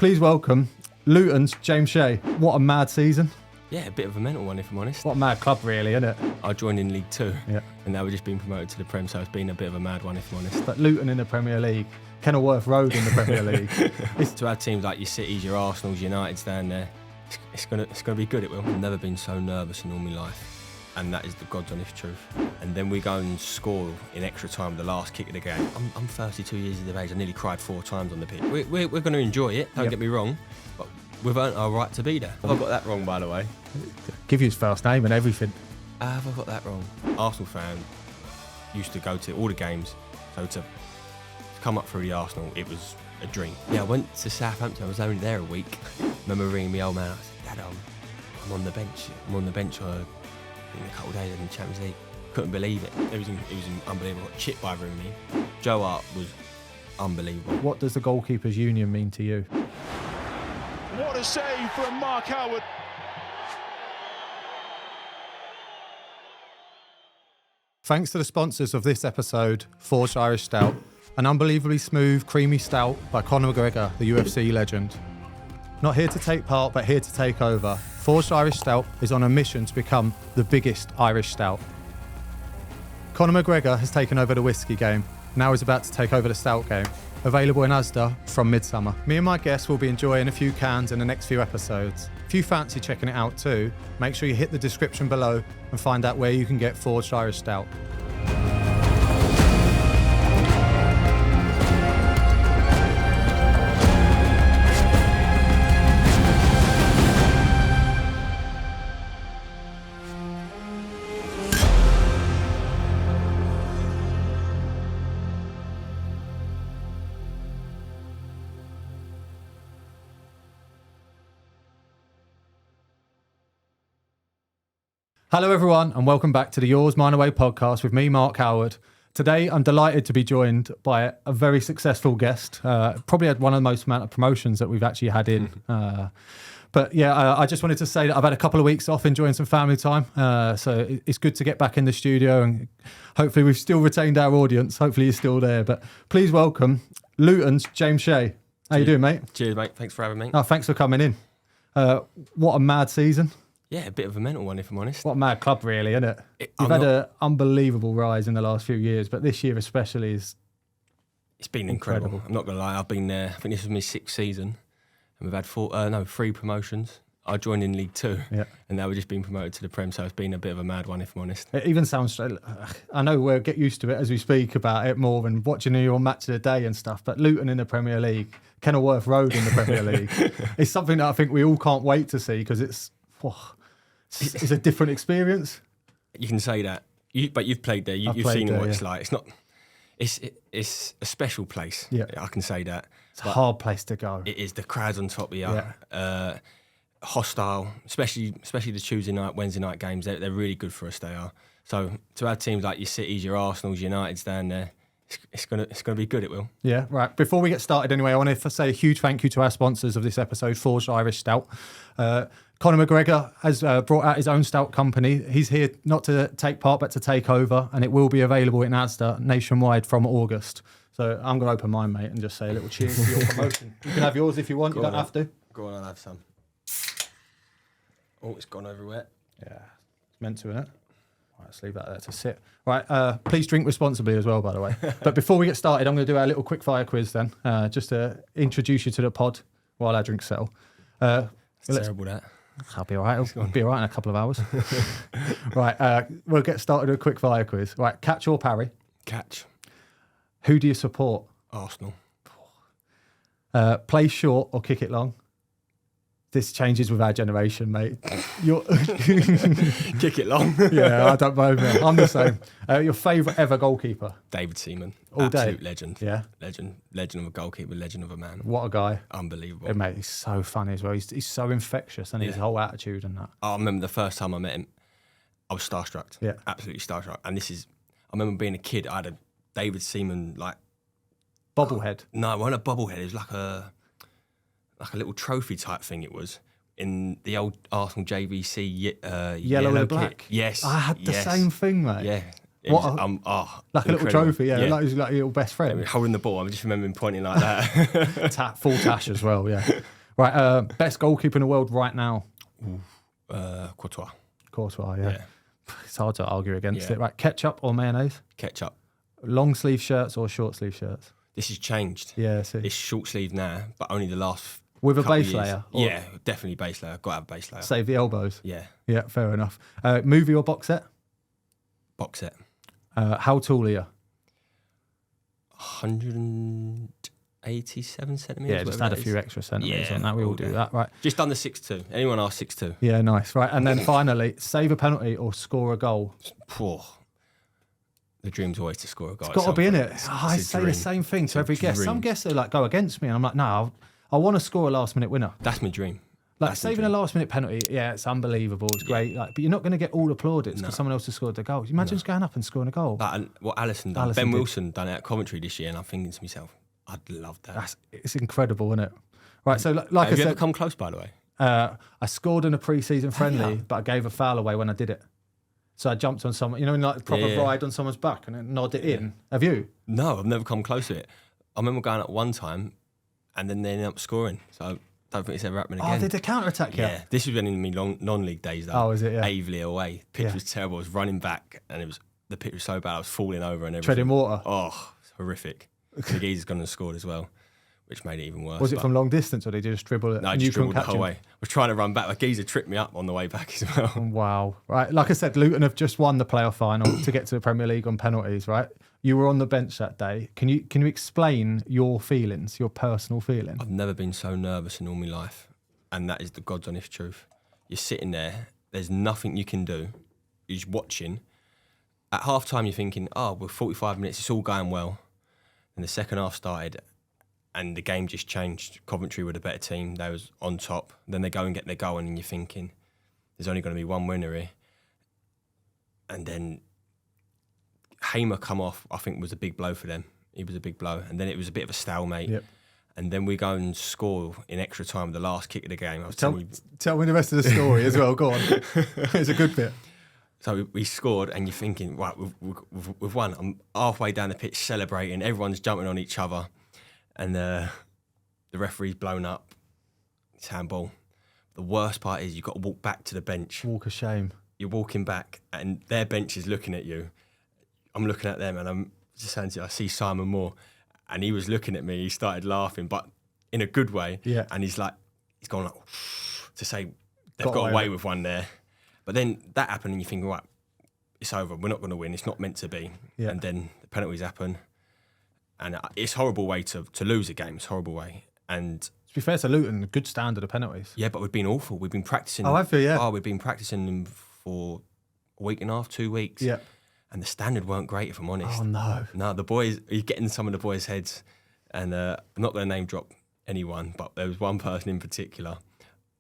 Please welcome Luton's James Shea. What a mad season. Yeah, a bit of a mental one, if I'm honest. What a mad club, really, isn't it? I joined in League Two, Yeah. and now we've just been promoted to the Prem, so it's been a bit of a mad one, if I'm honest. But Luton in the Premier League, Kenilworth Road in the Premier League. To have teams like your Cities, your Arsenals, Uniteds down there, it's gonna be good. It will. I've never been so nervous in all my life, and that is the God's honest truth. And then we go and score in extra time, the last kick of the game. I'm 32 years of age. I nearly cried 4 times on the pitch. We're going to enjoy it. Don't get me wrong, but we've earned our right to be there. Have I got that wrong, by the way? Give you his first name and everything. Have I got that wrong? Arsenal fan, used to go to all the games, so to come up through the Arsenal, it was a dream. Yeah, I went to Southampton. I was only there a week. Remember ringing me old man. I said, Dad, I'm on the bench. I'm on the bench in a couple of days in the Champions League. Couldn't believe it. It was unbelievable. Got chipped by Rooney. Joe Hart was unbelievable. What does the Goalkeepers Union mean to you? What a save from Mark Howard. Thanks to the sponsors of this episode, Forged Irish Stout, an unbelievably smooth, creamy stout by Conor McGregor, the UFC legend. Not here to take part, but here to take over. Forged Irish Stout is on a mission to become the biggest Irish stout. Conor McGregor has taken over the whiskey game. Now he's about to take over the stout game. Available in Asda from midsummer. Me and my guests will be enjoying a few cans in the next few episodes. If you fancy checking it out too, make sure you hit the description below and find out where you can get Forged Irish Stout. Hello everyone and welcome back to the Yours Mine Away podcast with me, Mark Howard. Today I'm delighted to be joined by a very successful guest. Probably had one of the most amount of promotions that we've actually had in. But yeah, I just wanted to say that I've had a couple of weeks off enjoying some family time. So it's good to get back in the studio and hopefully we've still retained our audience. Hopefully you're still there. But please welcome Luton's James Shea. How you doing, mate? Cheers, mate. Thanks for having me. Oh, thanks for coming in. What a mad season. Yeah, a bit of a mental one, if I'm honest. What a mad club, really, isn't it? You've had an unbelievable rise in the last few years, but this year especially is... It's been incredible. I'm not going to lie. I've been there. I think this was my 6th season, and we've had 3 promotions. I joined in League Two, and now we've just been promoted to the Prem, so it's been a bit of a mad one, if I'm honest. It even sounds... I know we'll get used to it as we speak about it more and watching your match of the day and stuff, but Luton in the Premier League, Kenilworth Road in the Premier League, it's something that I think we all can't wait to see because it's a different experience. You can say that, but you've played there. You've seen what it's like. It's not. It's a special place. Yeah, I can say that. It's a hard place to go. It is. The crowds on top of you. Hostile, especially the Tuesday night, Wednesday night games. They're really good for us. They are. So to have teams like your Cities, your Arsenals, Uniteds down there, it's gonna be good. It will. Yeah, right. Before we get started, anyway, I want to say a huge thank you to our sponsors of this episode, Forged Irish Stout. Conor McGregor has brought out his own stout company. He's here not to take part, but to take over, and it will be available in Asda nationwide from August. So I'm going to open mine, mate, and just say a little cheers for your promotion. You can have yours if you want. You don't have to. Go on, I'll have some. Oh, it's gone everywhere. Yeah, it's meant to, isn't it? Right, let's leave that there to sit. Right, please drink responsibly as well, by the way. But before we get started, I'm going to do our little quick fire quiz then, just to introduce you to the pod while our drinks settle. It's terrible, that. I'll be all right. I'll be all right in a couple of hours. Right, we'll get started with a quick fire quiz. Right, catch or parry? Catch. Who do you support? Arsenal. Play short or kick it long? This changes with our generation, mate. Kick it long. Yeah, I don't know, man. I'm the same. Your favourite ever goalkeeper? David Seaman. All day. Absolute legend. Yeah. Legend of a goalkeeper, legend of a man. What a guy. Unbelievable. Yeah, mate, he's so funny as well. He's so infectious and his whole attitude and that. I remember the first time I met him, I was starstruck. Yeah. Absolutely starstruck. And I remember being a kid, I had a David Seaman, like... Bobblehead? No, it wasn't a bobblehead. It was like a little trophy type thing. It was in the old Arsenal JVC yellow and black. Kit. Yes, I had the same thing, mate. Yeah, Like a little incredible. trophy, yeah. Like your best I mean, friend. holding the ball, I'm just remembering pointing like that. Full tash as well, yeah. Right, best goalkeeper in the world right now. Courtois. Courtois, yeah. It's hard to argue against Yeah. it. Right, ketchup or mayonnaise? Ketchup. Long sleeve shirts or short sleeve shirts? This has changed. Yeah, see. It's short sleeve now, but only the last With a couple base of years. layer? Or Yeah, definitely base layer. Got to have a base layer. save the elbows? Yeah, Yeah, fair enough. Movie or box set? box set. How tall are you? 187 centimetres. Yeah, just whatever add a that few is. extra centimetres Yeah, on that. We all all do day. that, right? Just under 6'2". Anyone ask 6'2"? Yeah, nice. Right, and then finally, save a penalty or score a goal? Poor. The dream's always to score a goal. It's got to be in it. It's I a say dream. the same thing It's to a every guest. Some dream. guests are like, go against me. And I'm like, no, I want to score a last minute winner. That's my dream. Like That's my saving a dream. last minute penalty, yeah, it's unbelievable. It's great. Like, but you're not going to get all the plaudits because someone else has scored the goal. Imagine just going up and scoring a goal. And what Alisson done. Alisson Ben did. Wilson done it at Coventry this year, and I'm thinking to myself, I'd love that. It's incredible, isn't it? Right, so like Have I you ever said, come close, by the way? I scored in a pre-season friendly, you? but I gave a foul away when I did it. So I jumped on someone, in like a proper Yeah. ride on someone's back and then nod it in. Have you? No, I've never come close to it. I remember going up one time, and then they ended up scoring. So I don't think it's ever happened again. Oh, did they counter-attack you? Yeah, this was when in my non-league days though. Oh, is it? Yeah. Aveley away. Pitch Yeah. was terrible. I was running back, and the pitch was so bad. I was falling over and everything. Treading water. Oh, it's horrific. The geezer's gone and scored as well, which made it even worse. Was it but- from long distance or did you just dribble it? No, I and just you couldn't dribbled the catch whole him? way. I was trying to run back. The geezer tripped me up on the way back as well. Wow. Right. Like I said, Luton have just won the playoff final to get to the Premier League on penalties, right? You were on the bench that day. Can you explain your feelings, your personal feelings? I've never been so nervous in all my life, and that is the God's honest truth. You're sitting there, there's nothing you can do. You're just watching. At half time, you're thinking, oh, we're 45 minutes, it's all going well. And the second half started, and the game just changed. Coventry were the better team, they was on top. Then they go and get their goal, and you're thinking, there's only going to be one winner here. And then Hamer come off, I think was a big blow for them. He was a big blow. And then it was a bit of a stalemate. Yep. And then we go and score in extra time, the last kick of the game. I was Tell telling you. me the rest of the story as well. Go on. It's a good bit. So we scored, and you're thinking, right, we've won. I'm halfway down the pitch celebrating. Everyone's jumping on each other. And the referee's blown up. It's handball. The worst part is you've got to walk back to the bench. Walk of shame. You're walking back, and their bench is looking at you. I'm looking at them, and I'm just saying to you, I see Simon Moore, and he was looking at me. He started laughing, but in a good way. Yeah. And he's gone like to say they've Got got away away with with one there. But then that happened, and you think, right, it's over. We're not going to win. It's not meant to be. Yeah. And then the penalties happen, and it's a horrible way to lose a game. It's a horrible way. And To be fair to Luton, good standard of penalties. yeah, but we've been awful. We've been practicing. Oh, have you? Yeah. Oh, we've been practicing them for a week and a half, 2 weeks. Yeah. And the standard weren't great, if I'm honest. Oh, no. No, the boys, you're getting some of the boys' heads, and I'm not going to name drop anyone, but there was one person in particular.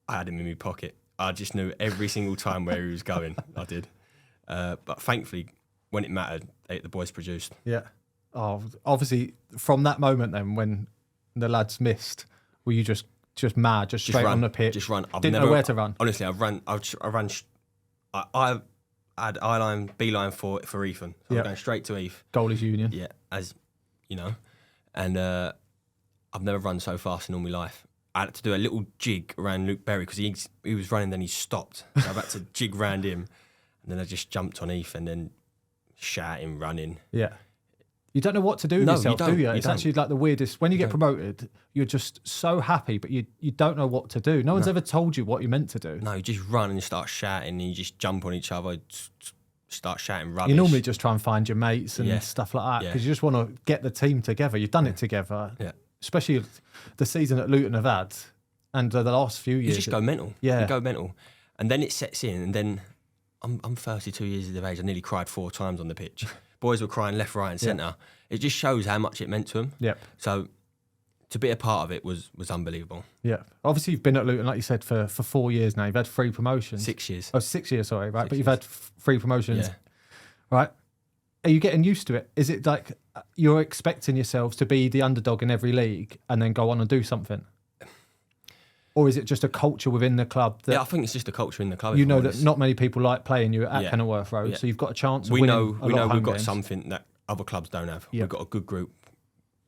I had him in my pocket. I just knew every single time where he was going. I did. But thankfully, when it mattered, the boys produced. Yeah. Oh, obviously, from that moment then, when the lads missed, were you just mad, just straight run, on the pitch? Just run. Didn't know where to run. Honestly, I had I-line, B-line for Ethan. So Yeah. I'm going straight to Eth. Goalies Union. Yeah, as you know. And I've never run so fast in all my life. I had to do a little jig around Luke Berry because he was running, then he stopped. So I had to jig round him. And then I just jumped on Eth and then shouting, running. Yeah. You don't know what to do with No, you yourself, don't. do you? You It's don't. actually like the weirdest. When you get don't. promoted, you're just so happy, but you don't know what to do. No one's ever told you what you're meant to do. No, you just run and you start shouting and you just jump on each other, start shouting rubbish. You normally just try and find your mates and Yeah. stuff like that Yeah. because you just want to get the team together. You've done it together, Yeah. especially the season that Luton have had and the last few years. You just go mental. Yeah. You go mental. And then it sets in, and then I'm 32 years of age. I nearly cried 4 times on the pitch. Boys were crying left, right, and centre. It just shows how much it meant to them. Yep. So to be a part of it was unbelievable. Yeah. Obviously, you've been at Luton, like you said, for 4 years now. You've had 3 promotions. 6 years. Oh, 6 years, sorry, right? 6 But you've years. had 3 promotions, Yeah. right? Are you getting used to it? Is it like you're expecting yourselves to be the underdog in every league and then go on and do something? Or is it just a culture within the club? That Yeah, I think it's just a culture in the club. you if know I'm that honest. not many people like playing you at Yeah. Kenilworth Road, Yeah. so you've got a chance of We winning know a lot we've of home got games. something that other clubs don't have. Yeah. We've got a good group,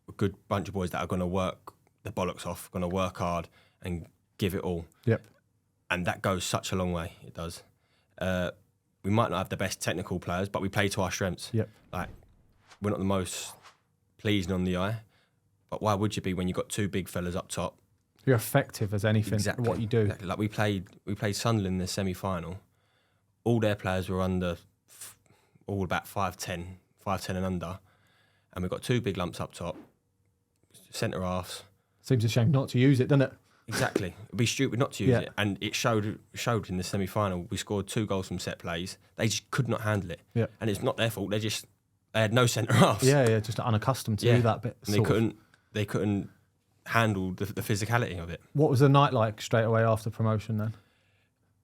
a good bunch of boys that are going to work their bollocks off, going to work hard and give it all. Yep. And that goes such a long way. It does. We might not have the best technical players, but we play to our strengths. Yep. Like, we're not the most pleasing on the eye, but why would you be when you've got two big fellas up top? You're effective as anything at what you do. Exactly. Like we played Sunderland in the semi-final. All their players were all about 5'10", 5'10" and under, and we've got two big lumps up top, centre halves. Seems a shame not to use it, doesn't it? Exactly. It'd be stupid not to use Yeah. it, and it showed in the semi-final. We scored 2 goals from set plays. They just could not handle it, Yeah. and it's not their fault. They had no centre halves. Yeah, just unaccustomed to that bit. And they couldn't handle the physicality of it. What was the night like straight away after promotion then?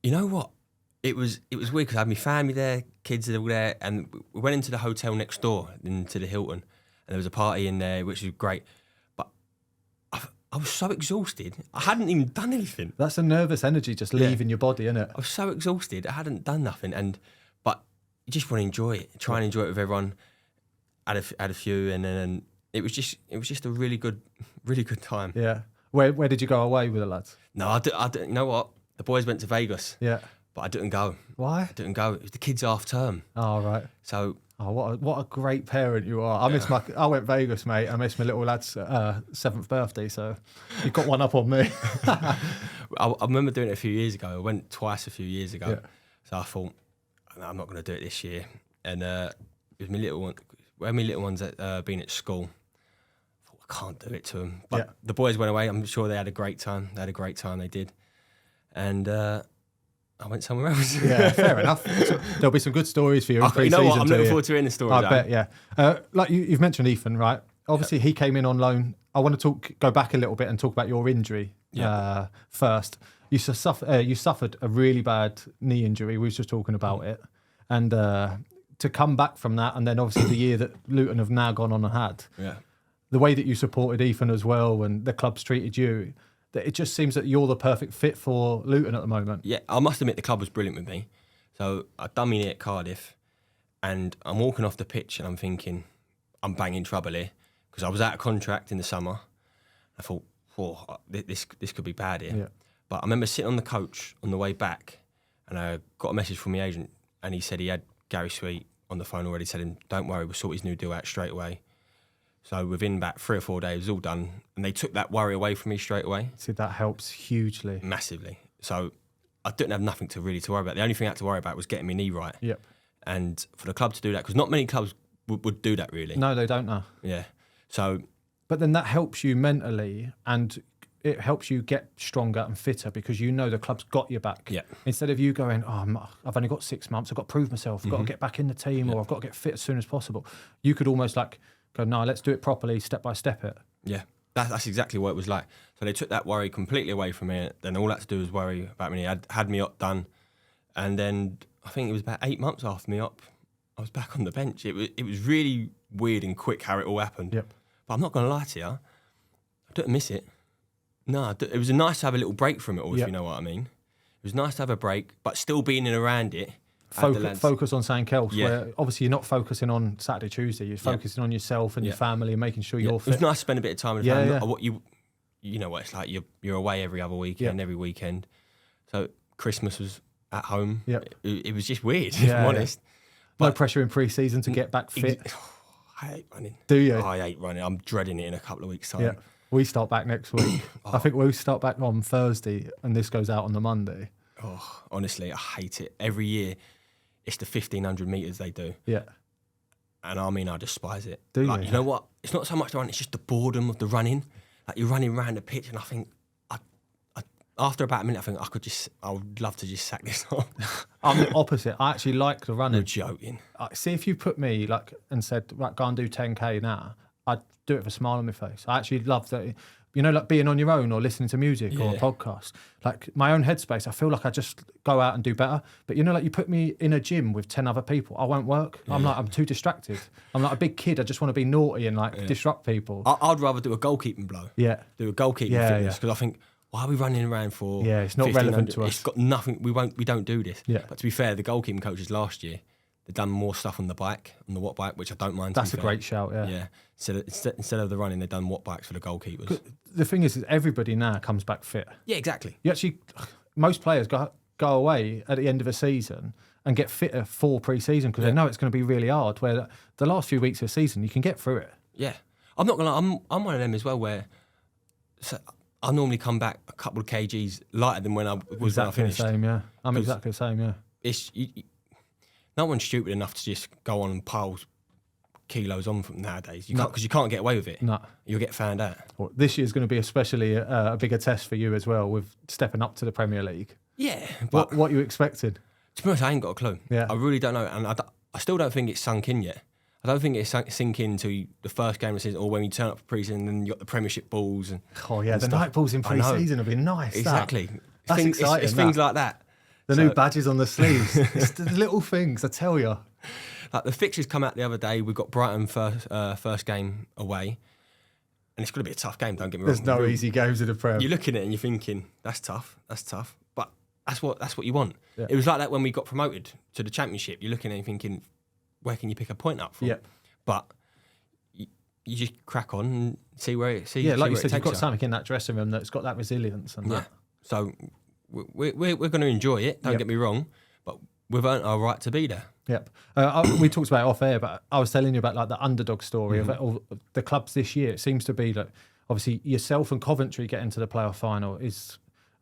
You know what? It was weird because I had my family there, kids are all there, and we went into the hotel next door, into the Hilton, and there was a party in there, which was great. But I was so exhausted. I hadn't even done anything. That's a nervous energy just leaving your body, isn't it? I was so exhausted. I hadn't done nothing, but you just want to enjoy it. Try and enjoy it with everyone. Had a few, and then it was just a really good time. Yeah. Where did you go away with the lads? No, I didn't. You know what? The boys went to Vegas. Yeah. But I didn't go. Why? I didn't go. It was the kids' half term. Oh, right. So what a great parent you are. I went Vegas, mate. I missed my little lad's 7th birthday, so you got one up on me. I remember doing it a few years ago. I went twice a few years ago. Yeah. So I thought, no, I'm not going to do it this year. And it was my little one. When my little ones had been at school, I thought, I can't do it to them. But the boys went away. I'm sure they had a great time. They did. And I went somewhere else. Yeah, fair enough. So there'll be some good stories for you in You pre-season. know what? I'm looking too. forward to hearing the story. I bet, yeah. Like you've mentioned Ethan, right? Obviously, he came in on loan. I want to go back a little bit and talk about your injury first. You suffered a really bad knee injury. We were just talking about it. And to come back from that, and then obviously the year that Luton have now gone on and had, the way that you supported Ethan as well and the club's treated you, that it just seems that you're the perfect fit for Luton at the moment. Yeah, I must admit the club was brilliant with me. So I'd done me knee at Cardiff, and I'm walking off the pitch and I'm thinking, I'm banging trouble here, because I was out of contract in the summer. I thought, this could be bad here. Yeah. But I remember sitting on the coach on the way back, and I got a message from my agent, and he said he had Gary Sweet on the phone already, telling him, don't worry, we'll sort his new deal out straight away. So within about 3 or 4 days, it was all done. And they took that worry away from me straight away. See, that helps hugely. Massively. So I didn't have nothing to worry about. The only thing I had to worry about was getting my knee right. Yep. And for the club to do that, because not many clubs would do that really. No, they don't know. Yeah. So. But then that helps you mentally, and it helps you get stronger and fitter because you know the club's got your back. Yeah. Instead of you going, I've only got 6 months, I've got to prove myself, I've got to get back in the team, or I've got to get fit as soon as possible. You could almost go, no, let's do it properly, step by step it. Yeah, that's exactly what it was like. So they took that worry completely away from me. Then all I had to do was worry about me. I had me up done. And then I think it was about 8 months after me up, I was back on the bench. It was really weird and quick how it all happened. Yep. But I'm not going to lie to you, I don't miss it. No, it was nice to have a little break from it all, if you know what I mean. It was nice to have a break, but still being in around it. Focus on something else. Yeah. Where obviously you're not focusing on Saturday, Tuesday. You're focusing on yourself and your family and making sure you're fit. It was nice to spend a bit of time with Yeah, family. yeah. What you know what it's like. You're away every other weekend, every weekend. So Christmas was at home. Yep. It was just weird, if I'm honest. No pressure in pre-season to get back fit. I hate running. Do you? I hate running. I'm dreading it in a couple of weeks' time. Yeah. We start back next week. I think we start back on Thursday and this goes out on the Monday. Oh, honestly, I hate it. Every year, it's the 1,500 metres they do. Yeah. And I mean, I despise it. Do you? You know what? It's not so much the run, it's just the boredom of the running. Like, you're running around the pitch and I think, after about a minute, I think I would love to just sack this off. I'm the opposite. I actually like the running. You're joking. See, if you put me and said, right, go and do 10K now, I'd do it with a smile on my face. I actually love that. You know, like being on your own or listening to music or a podcast. Like my own headspace, I feel like I just go out and do better. But you know, like you put me in a gym with 10 other people, I won't work. Yeah. I'm too distracted. I'm like a big kid. I just want to be naughty and disrupt people. I'd rather do a goalkeeping blow. Yeah. Do a goalkeeping fitness because I think why are we running around for? Yeah, it's not relevant to us. It's got nothing. We don't do this. Yeah. But to be fair, the goalkeeping coaches last year, they've done more stuff on the bike, on the watt bike, which I don't mind. That's a great shout. Yeah. Yeah. Instead of the running, they've done watt bikes for the goalkeepers. The thing is everybody now comes back fit. Yeah, exactly. You actually, most players go away at the end of a season and get fitter for pre-season because they know it's going to be really hard. Where the last few weeks of the season, you can get through it. Yeah, I'm not gonna. I'm one of them as well. Where I normally come back a couple of kgs lighter than when I was when I finished. The same, yeah. I'm exactly the same, yeah. It's no one's stupid enough to just go on and pile kilos on from nowadays. You can't, because you can't get away with it. No, you'll get found out. Well, this year's going to be especially a bigger test for you as well with stepping up to the Premier League. Yeah, but what you expected? To be honest, I ain't got a clue. Yeah, I really don't know, and I still don't think it's sunk in yet. I don't think it's sink into the first game of the season, or when you turn up for pre-season and then you got the Premiership balls. And the night balls in pre-season have been nice. Exactly. That's exciting. It's things like that. The new badges on the sleeves. It's the little things, I tell you. Like the fixtures come out the other day. We've got Brighton first game away, and it's going to be a tough game. Don't get me wrong. There's no easy games in the Prem. You're looking at it and you're thinking, that's tough. But that's what you want. Yeah. It was like that when we got promoted to the Championship. You're looking at it and thinking, where can you pick a point up from? Yep. But you just crack on and see where it takes you. Yeah, like you said, you've got something in that dressing room that's got that resilience and that. So we're going to enjoy it. Don't get me wrong, but we've earned our right to be there. Yep. We talked about it off air, but I was telling you about like the underdog story of the clubs this year. It seems to be that obviously yourself and Coventry get into the playoff final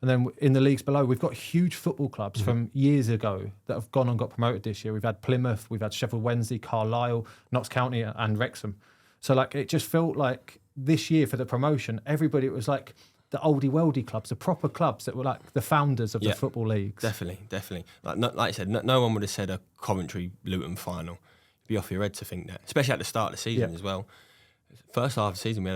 and then in the leagues below, we've got huge football clubs from years ago that have gone and got promoted this year. We've had Plymouth, we've had Sheffield Wednesday, Carlisle, Notts County and Wrexham. So like it just felt like this year for the promotion, everybody, it was like the oldie worldy clubs, the proper clubs that were like the founders of the football leagues. Definitely. Like I said, no one would have said a Coventry Luton final. It'd be off your head to think that, especially at the start of the season as well. First half of the season, we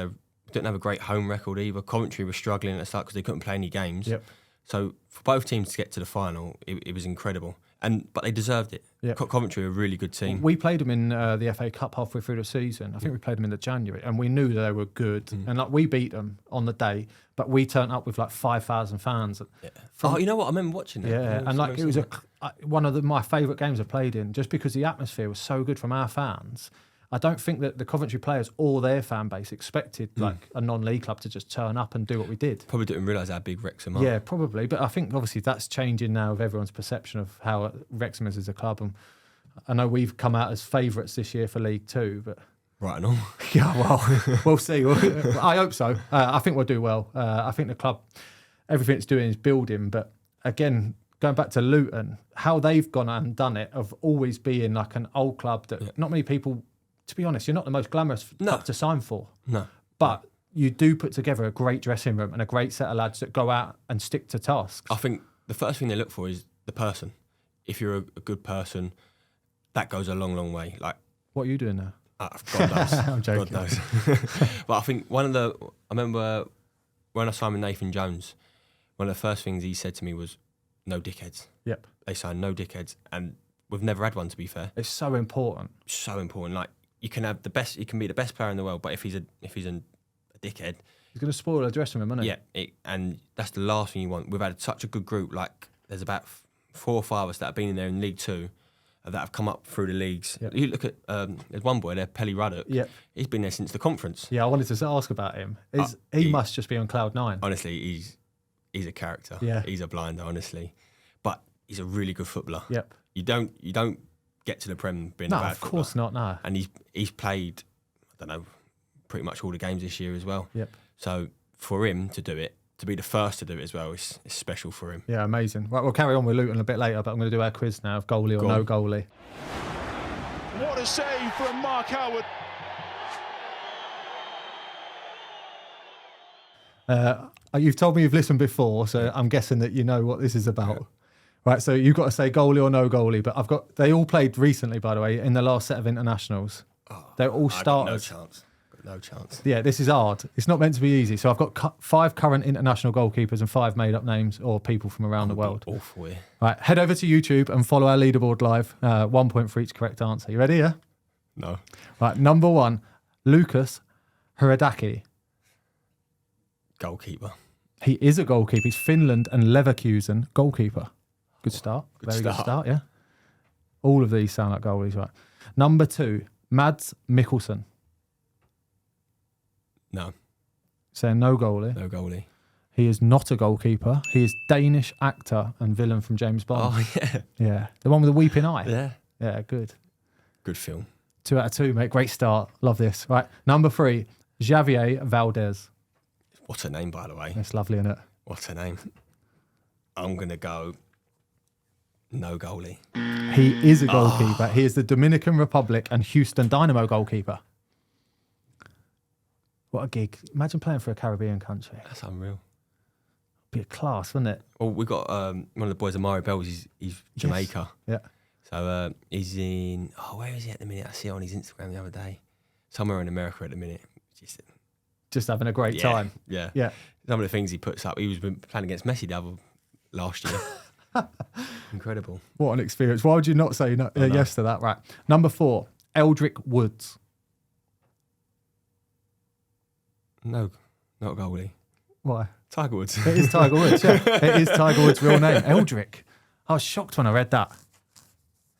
didn't have a great home record either. Coventry were struggling at the start because they couldn't play any games. Yep. So for both teams to get to the final, it was incredible. But they deserved it. Yep. Coventry are a really good team. We played them in the FA Cup halfway through the season. I think we played them in the January, and we knew that they were good. And like we beat them on the day, but we turned up with like 5,000 fans. Yeah. You know what? I remember watching that. Yeah, and like it was one of my favourite games I've played in, just because the atmosphere was so good from our fans. I don't think that the Coventry players or their fan base expected like a non-league club to just turn up and do what we did. Probably didn't realise how big Wrexham are. Yeah, probably. But I think obviously that's changing now with everyone's perception of how Wrexham is as a club. And I know we've come out as favourites this year for League Two, but right and all. Yeah, well, we'll see. I hope so. I think we'll do well. I think the club, everything it's doing is building. But again, going back to Luton, how they've gone and done it of always being like an old club that not many people. To be honest, you're not the most glamorous club to sign for. No. But you do put together a great dressing room and a great set of lads that go out and stick to tasks. I think the first thing they look for is the person. If you're a good person, that goes a long, long way. Like, what are you doing now? God knows. I'm joking. God knows. But I think I remember when I signed with Nathan Jones, one of the first things he said to me was, no dickheads. Yep. They signed no dickheads. And we've never had one, to be fair. It's so important. So important. Like, you can have the best. You can be the best player in the world, but if he's a dickhead, he's going to spoil a dressing room, isn't he? Yeah, and that's the last thing you want. We've had such a good group. Like there's about 4 or 5 of us that have been in there in League Two, that have come up through the leagues. Yep. You look at there's one boy there, Pelly Ruddock. Yeah, he's been there since the conference. Yeah, I wanted to ask about him. He must just be on cloud 9. Honestly, he's a character. Yeah, he's a blinder, honestly, but he's a really good footballer. Yep. You don't get to the Prem being a bad footballer. Of course not, no. And he's played, I don't know, pretty much all the games this year as well. Yep. So for him to do it, to be the first to do it as well, is special for him. Yeah, amazing. Right, we'll carry on with Luton a bit later, but I'm going to do our quiz now of goalie or no goalie. What a save from Mark Howard. You've told me you've listened before, so I'm guessing that you know what this is about. Yeah. Right, so you've got to say goalie or no goalie, but they all played recently, by the way, in the last set of internationals. They're all starters. No chance. Yeah, this is hard. It's not meant to be easy. So I've got 5 current international goalkeepers and 5 made-up names or people from around the world. Awful, yeah. Right, head over to YouTube and follow our leaderboard live. 1 point for each correct answer. You ready, yeah? No. Right, number 1, Lucas Hradaki. Goalkeeper. He is a goalkeeper. He's Finland and Leverkusen goalkeeper. Good start. Very good start, yeah. All of these sound like goalies, right? Number 2, Mads Mikkelsen. No. Saying no goalie. No goalie. He is not a goalkeeper. He is Danish actor and villain from James Bond. Oh, yeah. Yeah. The one with the weeping eye. Yeah. Yeah, good. Good film. 2 out of 2, mate. Great start. Love this. Right. Number 3, Javier Valdez. What a name, by the way. That's lovely, isn't it? What a name. I'm going to go no goalie. He is a goalkeeper. He is the Dominican Republic and Houston Dynamo goalkeeper. What a gig. Imagine playing for a Caribbean country. That's unreal. Be a class, wouldn't it? Well, we got one of the boys, Amari Bells, he's Jamaica. Yeah. So he's in, where is he at the minute? I see it on his Instagram the other day. Somewhere in America at the minute. Just having a great time. Yeah. Yeah. Some of the things he puts up, he was playing against Messi last year. Incredible. What an experience. Why would you not say yes to that? Right. Number 4, Eldrick Woods. No, not a goalie. Why? Tiger Woods. It is Tiger Woods, yeah. It is Tiger Woods' real name, Eldrick. I was shocked when I read that.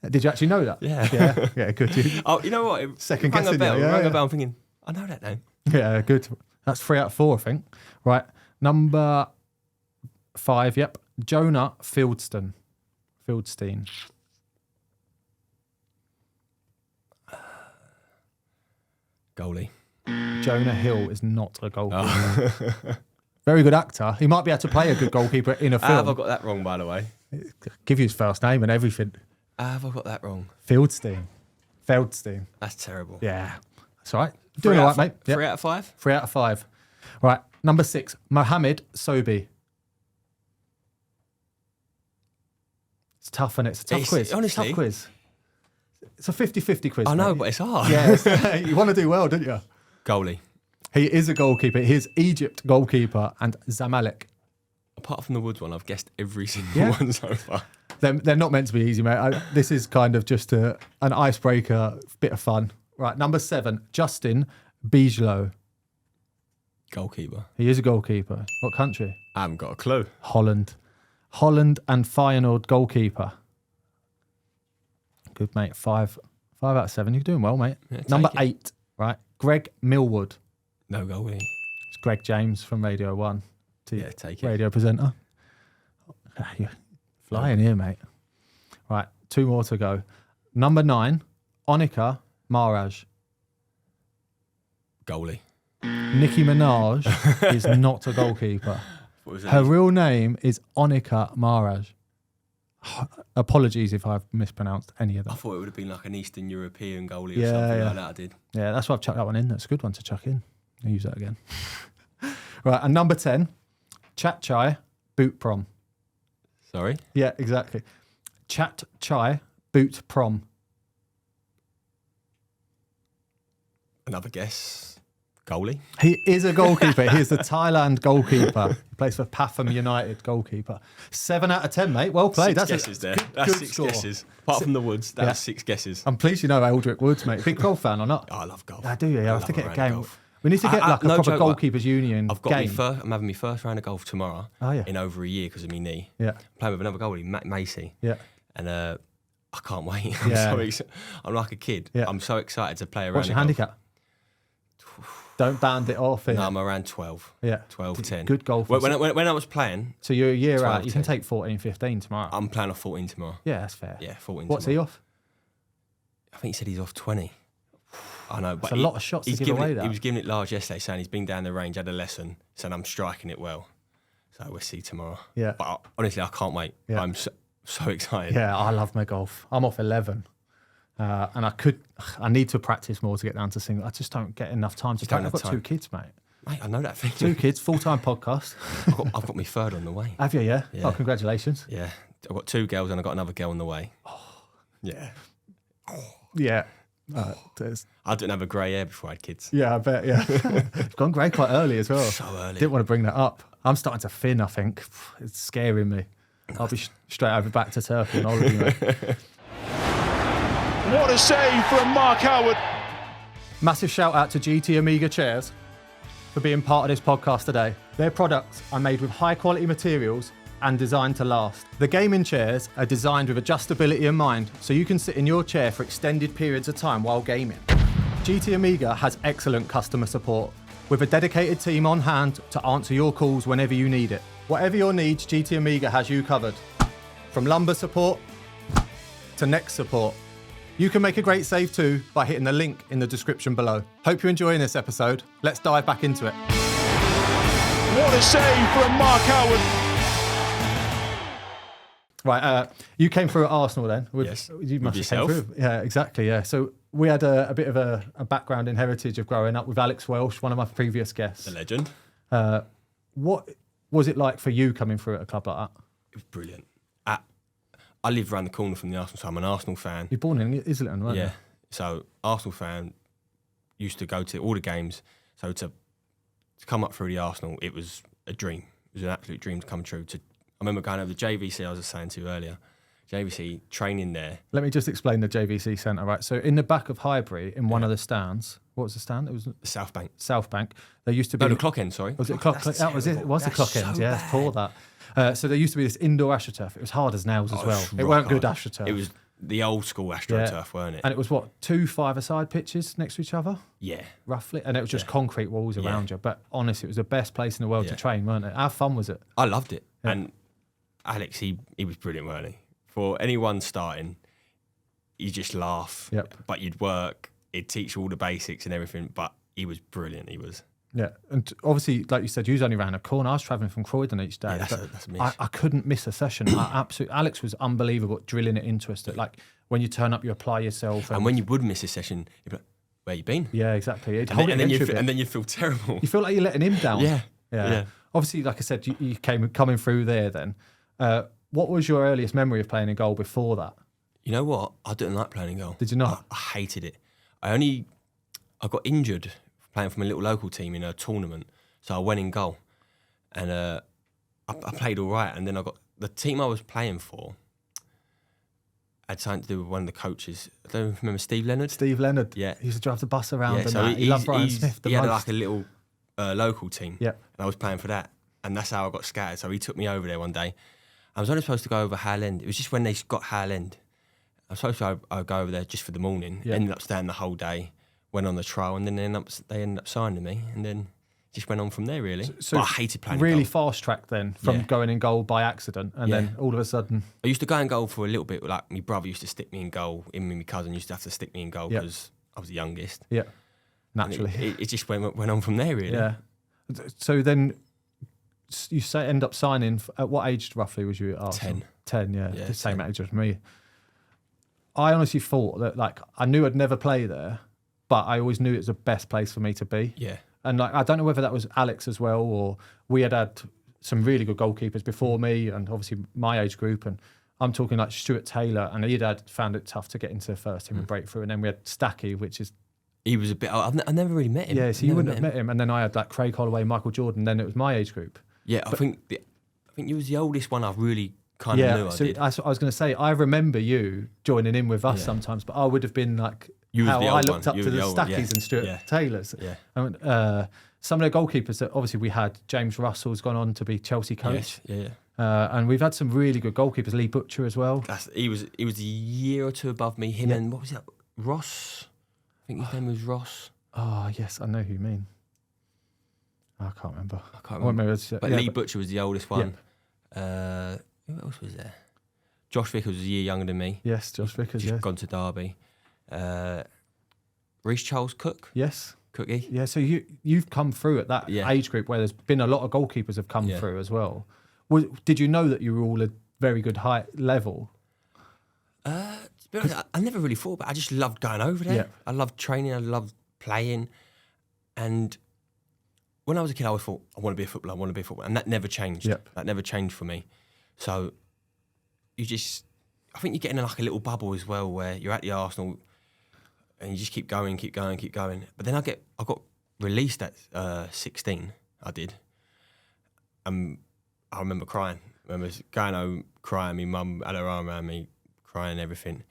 Did you actually know that? Yeah. Yeah, good. You know what? Second rang guessing a bell. you, yeah, Rang yeah. a bell. I'm thinking, I know that name. Yeah, good. That's 3 out of 4, I think. Right. Number 5, yep. Jonah Fieldstein. Goalie. Jonah Hill is not a goalkeeper. Very good actor. He might be able to play a good goalkeeper in a film. Have I got that wrong, by the way? Give you his first name and everything. Have I got that wrong? Feldstein. That's terrible. Yeah. That's all right. Doing all right, mate. Yep. 3 out of 5? 3 out of 5. Right. Number 6, Mohamed Sobi. It's tough, and it's a tough quiz. Honestly. Tough quiz. It's a 50-50 quiz. I know, mate. but it's hard. Yeah, you want to do well, don't you? Goalie. He is a goalkeeper. He is Egypt goalkeeper and Zamalek. Apart from the Woods one, I've guessed every single one so far. They're not meant to be easy, mate. This is kind of just an icebreaker, bit of fun. Right, number 7, Justin Bijlow. Goalkeeper. He is a goalkeeper. What country? I haven't got a clue. Holland and Feyenoord goalkeeper. Good, mate. 5 out of 7. You're doing well, mate. Yeah, number 8, right? Greg Millwood. No goalie. It's Greg James from Radio 1. Take it. Radio presenter. You're flying here, mate. Right, 2 more to go. Number 9, Onika Maharaj. Goalie. Nicki Minaj is not a goalkeeper. Her real name is Onika Maharaj. Apologies if I've mispronounced any of I that. thought it would have been like an Eastern European goalie or Yeah, something yeah. like that. I did. Yeah, that's why I've chucked that one in. That's a good one to chuck in. I'll use that again. Right, and number 10, Chat Chai Boot Prom. Sorry? Yeah, exactly. Chat Chai Boot Prom. Another guess. Goalie? He is a goalkeeper. He is the Thailand goalkeeper. He plays for Pathum United goalkeeper. 7 out of 10, mate. Well played. 6 guesses there. That's good 6 score. guesses. Apart from the Woods, that Yeah. was 6 guesses. I'm pleased you know Eldrick Woods, mate. Big golf fan or not? Oh, I love golf. I do, yeah. I have love to get a round of game. golf. We need to get like a no proper joke, goalkeepers union I've got game. I'm having my first round of golf tomorrow. Oh, yeah. In over a year because of my knee. Yeah, I'm playing with another goalie, Matt Macy. yeah. And I can't wait. Yeah. I'm like a kid. Yeah. I'm so excited to play around. What's your handicap? Don't band it off here. No, I'm around 12. Yeah. 12, 10. Good golf. When I was playing, So you're a year 12, out. You can 10. take 14, 15 tomorrow. I'm playing off 14 tomorrow. Yeah, that's fair. Yeah, 14 What's tomorrow. he off? I think he said he's off 20. I know, but It's a lot of shots to he's give giving away, it, that. He was giving it large yesterday, saying he's been down the range, had a lesson, saying I'm striking it well. So we'll see tomorrow. Yeah. But honestly, I can't wait. Yeah. I'm so excited. Yeah, I love my golf. I'm off 11. And I need to practice more to get down to single. I just don't get enough time to don't I've have got time. 2 kids, mate. Mate, I know that thing. 2 kids, full-time podcast. I've got my third on the way. Have you, yeah? Yeah. Oh, congratulations. Yeah. I've got 2 girls and I've got another girl on the way. Yeah. Yeah. I didn't have a grey hair before I had kids. Yeah, I bet, yeah. It's gone grey quite early as well. So early. Didn't want to bring that up. I'm starting to thin, I think. It's scaring me. I'll be straight over back to Turkey and holiday, mate. What a save from Mark Howard. Massive shout out to GT Amiga Chairs for being part of this podcast today. Their products are made with high quality materials and designed to last. The gaming chairs are designed with adjustability in mind, so you can sit in your chair for extended periods of time while gaming. GT Amiga has excellent customer support, with a dedicated team on hand to answer your calls whenever you need it. Whatever your needs, GT Amiga has you covered. From lumbar support to neck support. You can make a great save too by hitting the link in the description below. Hope you're enjoying this episode. Let's dive back into it. What a save from Mark Howard. Right, you came through at Arsenal then. Yes. You must With have came yourself? through. Yeah, exactly. Yeah. So we had a bit of a background in heritage of growing up with Alex Welsh, one of my previous guests. The legend. What was it like for you coming through at a club like that? It was brilliant. I live around the corner from the Arsenal, so I'm an Arsenal fan. You're born in Islington, weren't Yeah. you? So Arsenal fan, used to go to all the games. So to come up through the Arsenal, it was a dream. It was an absolute dream to come true. I remember going over the JVC I was just saying to you earlier. JVC, training there. Let me just explain the JVC Centre, right? So in the back of Highbury, in one of the stands, what was the stand? It was The South Bank. South Bank. There used to be... No, the clock end, sorry. Was it clock? That was it. It was the clock end. Yeah, for that. So there used to be this indoor AstroTurf. It was hard as nails as Oh, well. was It rock weren't good hard. AstroTurf. It was the old school AstroTurf, weren't it? And it was what, 2 5-a-side pitches next to each other, Yeah. roughly, and it was just concrete walls around you. But honestly, it was the best place in the world to Yeah. train, weren't it? How fun was it? I loved it. Yeah. And Alex, he was brilliant, weren't he? For anyone starting, you just laugh, Yep. but you'd work, he'd teach you all the basics and everything, but he was brilliant, he was. Yeah, and obviously, like you said, you was only around a corner. I was travelling from Croydon each day. Yeah, but that's a miss. I couldn't miss a session. Alex was unbelievable at drilling it into us. That like when you turn up, you apply yourself. And when you would miss a session, you'd be like, where you been? yeah, exactly. It'd And hold then, it and, then against you a bit. and then you'd feel terrible. You feel like you're letting him down. Yeah. Yeah. Obviously, like I said, you came coming through there then. What was your earliest memory of playing in goal before that? You know what? I didn't like playing in goal. Did you not? I hated it. I got injured playing from a little local team in a tournament, so I went in goal, and I played all right. And then the team I was playing for had something to do with one of the coaches. I don't remember Steve Leonard. Steve Leonard. Yeah. He used to drive the bus around and so that. He loved Brian Smith the he had most. like a little local team. Yeah. And I was playing for that, and that's how I got scattered. So he took me over there one day. I was only supposed to go over Hale End. It was just when they got Hale End. I was supposed to I'd go over there just for the morning. Yeah. Ended up staying the whole day. Went on the trial, and then they ended up signing me, and then just went on from there. Really, So but I hated playing. really goal. fast track then from Yeah. going in goal by accident, and then all of a sudden, I used to go in goal for a little bit. Like my brother used to stick me in goal. Him and my cousin used to have to stick me in goal Yeah. because I was the youngest. yeah, And naturally, it just went on from there. Really. yeah. So then you say end up signing. At what age roughly was you at Arsenal? 10. 10, yeah, Yeah, the same 10. age as me. I honestly thought that, like, I knew I'd never play there, but I always knew it was the best place for me to be. Yeah. And like, I don't know whether that was Alex as well, or we had some really good goalkeepers before me, and obviously my age group. And I'm talking like Stuart Taylor, and he'd found it tough to get into the first team and break through. And then we had Stacky, which is He was a bit. I never really met him. yeah, so you Never wouldn't have met him. And then I had like Craig Holloway, Michael Jordan. Then it was my age group. Yeah, I think you was the oldest one I really kind of knew. So I did. that's what I was going to say. I remember you joining in with us sometimes, but I would have been like You was how the I old looked one. up You to were the the old one, Stackies yeah. and Stuart Yeah. Taylors. Yeah. And, some of the goalkeepers that obviously we had, James Russell's gone on to be Chelsea coach. Yes, yeah. And we've had some really good goalkeepers, Lee Butcher as well. He was a year or two above me. Him and what was that? Ross. I think his name was Ross. Oh, yes, I know who you mean. I can't remember. I can't Well, remember. maybe it's- But yeah, Lee Butcher was the oldest one. Who else was there? Josh Vickers was a year younger than me. Yes, Josh Vickers, Just yeah. gone to Derby. Reece Charles Cook. Yes. Cookie. Yeah, so you've come through at that Yeah. age group where there's been a lot of goalkeepers have come Yeah. through as well. Did you know that you were all a very good height level? To be honest, I never really thought about it. I just loved going over there. Yeah. I loved training. I loved playing. And when I was a kid, I always thought, I want to be a footballer. I want to be a footballer. And that never changed. Yep. That never changed for me. So I think you get in like a little bubble as well where you're at the Arsenal and you just keep going. But then I got released at 16. I did. I remember crying. I remember going home crying. My mum had her arm around me, crying and everything.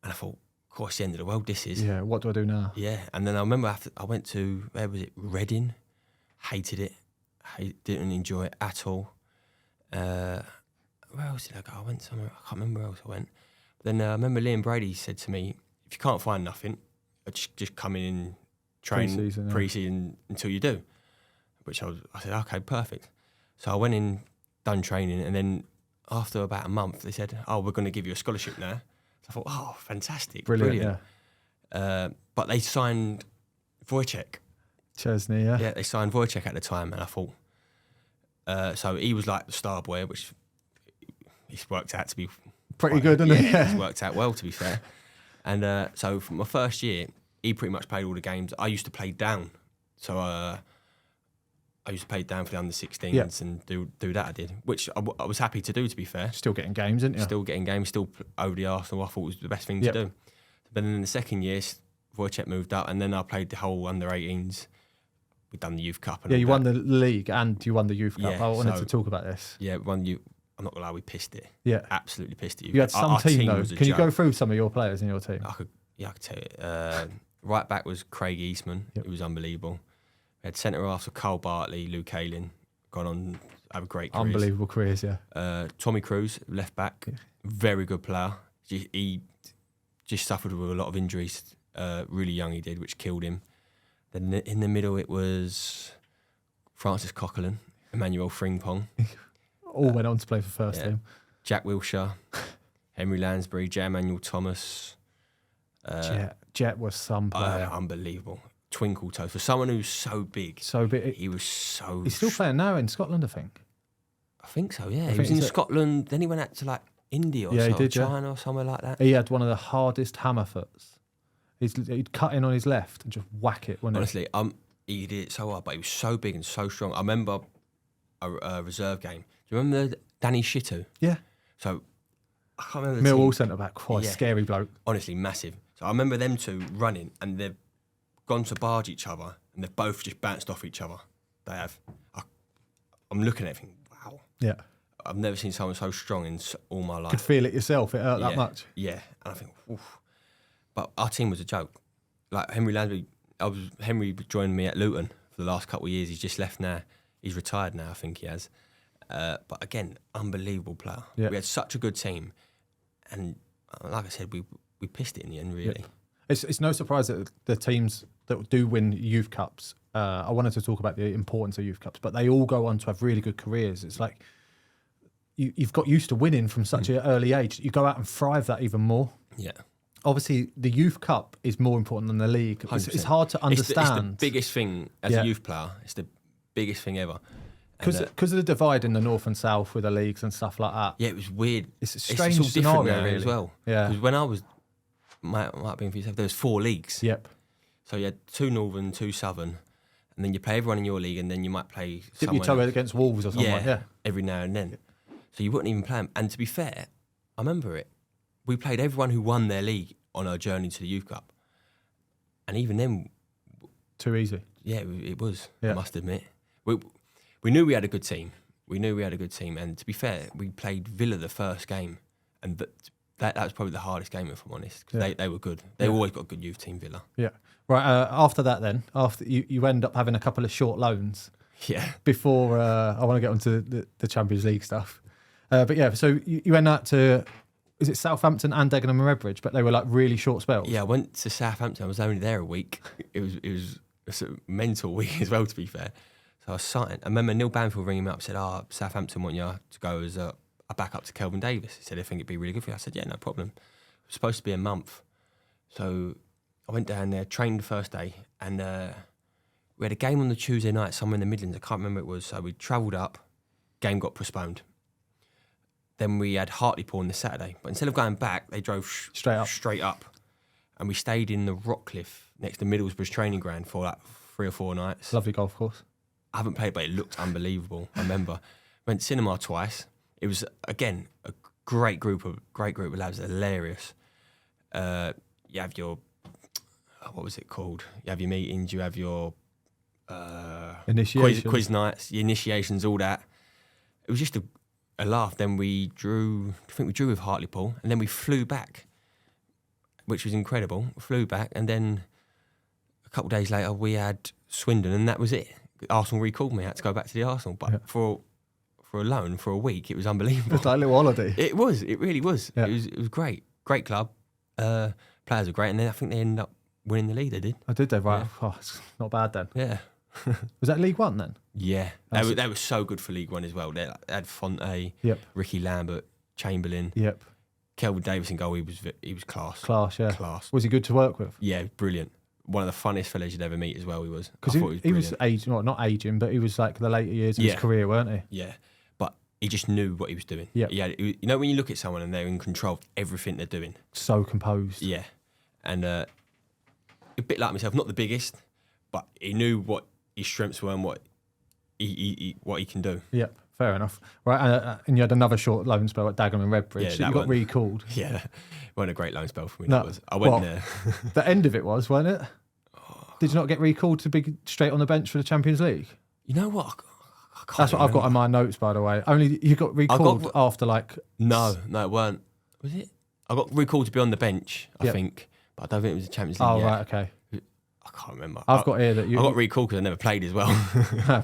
And I thought, of course, the end of the world this is. Yeah, what do I do now? Yeah. And then I remember after I went to, where was it? Reading. Hated it. I didn't enjoy it at all. Where else did I go? I went somewhere. I can't remember where else I went. Then I remember Liam Brady said to me, if you can't find nothing, just come in and train pre-season until you do. Which I said, okay, perfect. So I went in, done training, and then after about a month, they said, oh, we're going to give you a scholarship now. So I thought, oh, fantastic. Brilliant. Yeah. But they signed Wojciech. Chesney, yeah. Yeah, they signed Wojciech at the time, and I thought, so he was like the star boy, which it's worked out to be pretty good, isn't it? Yeah, it's worked out well, to be fair. And so from my first year, he pretty much played all the games. I used to play down. So I used to play down for the under-16s and do that I did, which I was happy to do, to be fair. Still getting games, isn't you? Still getting games, still over the Arsenal. I thought was the best thing to do. But then in the second year, Wojciech moved up, and then I played the whole under-18s. We've done the Youth Cup. And you won the league and you won the Youth Cup. Yeah, I wanted to talk about this. Yeah, I'm not gonna lie, we pissed it. Yeah, absolutely pissed it. You had some team though. Can you go through some of your players in your team? I could tell you. Right back was Craig Eastman. It was unbelievable. We had centre halves of Carl Bartley, Luke Ayling, gone on to have a great careers. Unbelievable careers, yeah. Tommy Cruz, left back, very good player. He just suffered with a lot of injuries. Really young he did, which killed him. Then in the middle it was Francis Coquelin, Emmanuel Frimpong. All went on to play for first team. Jack Wilshere, Henry Lansbury, J. Emmanuel Thomas. Jet was some player. Unbelievable. Twinkle toes. For someone who's so big. So big. He was so... He's still playing now in Scotland, I think. I think so, yeah. He was in Scotland, then he went out to like India or China or somewhere like that. He had one of the hardest hammer foots. He'd cut in on his left and just whack it, wouldn't Honestly, he did it so hard, but he was so big and so strong. I remember a reserve game. Do you remember Danny Shittu? Yeah. So, I can't remember the Millwall centre-back, quite scary bloke. Honestly, massive. So I remember them two running and they've gone to barge each other and they've both just bounced off each other. They have. I'm looking at it thinking, wow. Yeah. I've never seen someone so strong in all my life. Could feel it yourself, it hurt that much. Yeah. And I think, oof. But our team was a joke. Like Henry Lansbury, Henry joined me at Luton for the last couple of years. He's just left now. He's retired now, I think he has. But again, unbelievable player. Yeah. We had such a good team. And like I said, we pissed it in the end, really. Yeah. It's no surprise that the teams that do win youth cups, I wanted to talk about the importance of youth cups, but they all go on to have really good careers. It's like you've got used to winning from such an early age. You go out and thrive that even more. Yeah. Obviously, the youth cup is more important than the league. It's hard to understand. It's the biggest thing as a youth player. It's the biggest thing ever. Because of the divide in the north and south with the leagues and stuff like that. Yeah, it was weird. It's a strange scenario now, really. As well. Yeah. Because when I was, might have been for yourself, there was 4 leagues. Yep. So you had 2 northern, 2 southern, and then you play everyone in your league, and then you might play Dip your toe against Wolves or something. Every now and then. So you wouldn't even play them. And to be fair, I remember it. We played everyone who won their league on our journey to the Youth Cup. And even then... Too easy. Yeah, it was, I must admit. We knew we had a good team. And to be fair, we played Villa the first game. And that was probably the hardest game, if I'm honest, because they were good. They always got a good youth team, Villa. Yeah. Right, after that then, after you end up having a couple of short loans. Yeah. Before, I want to get onto the Champions League stuff. But yeah, so you went out to... Is it Southampton and Dagenham and Redbridge? But they were like really short spells. Yeah, I went to Southampton. I was only there a week. It was a mental week as well, to be fair. So I was signed. I remember Neil Banfield ringing me up and said, Southampton want you to go as a backup to Kelvin Davis. He said, I think it'd be really good for you. I said, yeah, no problem. It was supposed to be a month. So I went down there, trained the first day, and we had a game on the Tuesday night somewhere in the Midlands. I can't remember what it was. So we travelled up. Game got postponed. Then we had Hartlepool on the Saturday. But instead of going back, they drove straight up. And we stayed in the Rockcliffe next to Middlesbrough's training ground for like 3 or 4 nights. Lovely golf course. I haven't played, but it looked unbelievable. I remember. Went cinema twice. It was, again, a great group of lads. Hilarious. You have your... What was it called? You have your meetings. You have your... quiz nights, your initiations, all that. It was just a laugh. Then we drew with Hartlepool, and then we flew back, which was incredible. We flew back, and then a couple of days later we had Swindon, and that was it. Arsenal recalled me. I had to go back to the Arsenal, but for a loan for a week, it was unbelievable. It's like a little holiday. It was. It really was. Yeah. It was great. Great club. Players were great, and then I think they ended up winning the league. They did. I did, they? Right. Oh, it's not bad then. Yeah. Was that League One then? Yeah. They were so good for League One as well. They had Fonte, Ricky Lambert, Chamberlain, Kelvin Davis in goal. He was class. Class, yeah. Class. Was he good to work with? Yeah, brilliant. One of the funniest fellas you'd ever meet as well. He was. Because he was aging, well, not aging, but he was like the later years of his career, weren't he? Yeah. But he just knew what he was doing. Yeah. You know when you look at someone and they're in control of everything they're doing. So composed. Yeah. And a bit like myself, not the biggest, but he knew what his strengths were and what he can do. Yep, fair enough. Right, and you had another short loan spell at Dagenham and Redbridge. Yeah, you got recalled. Yeah, it wasn't a great loan spell for me. No, That was. I went there. The end of it was, wasn't it? Did you not get recalled to be straight on the bench for the Champions League? You know what? I can't That's what I've got in my notes, by the way. Only you got recalled after like... No, it weren't. Was it? I got recalled to be on the bench, I think, but I don't think it was the Champions League. Oh, right, okay. I can't remember. I've got here that you... I got recalled because I never played as well.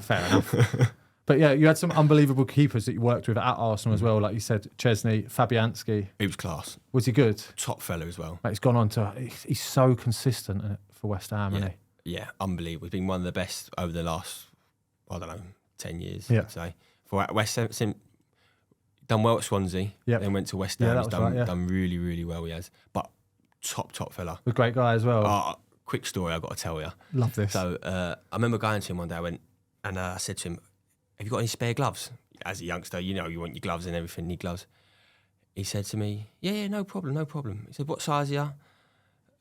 Fair enough. But yeah, you had some unbelievable keepers that you worked with at Arsenal as well. Like you said, Chesney, Fabianski. He was class. Was he good? Top fella as well. Mate, he's gone on to... He's so consistent for West Ham, isn't he? Yeah, unbelievable. He's been one of the best over the last, 10 years, Yeah. I'd say. For West Ham, done well at Swansea, then went to West Ham. He's done really, really well, he has. But top fella. A great guy as well. Quick story I've got to tell you. Love this. So I remember going to him one day, I said to him, have you got any spare gloves? As a youngster, you want your gloves and everything, need gloves. He said to me, yeah, no problem. He said, what size are you?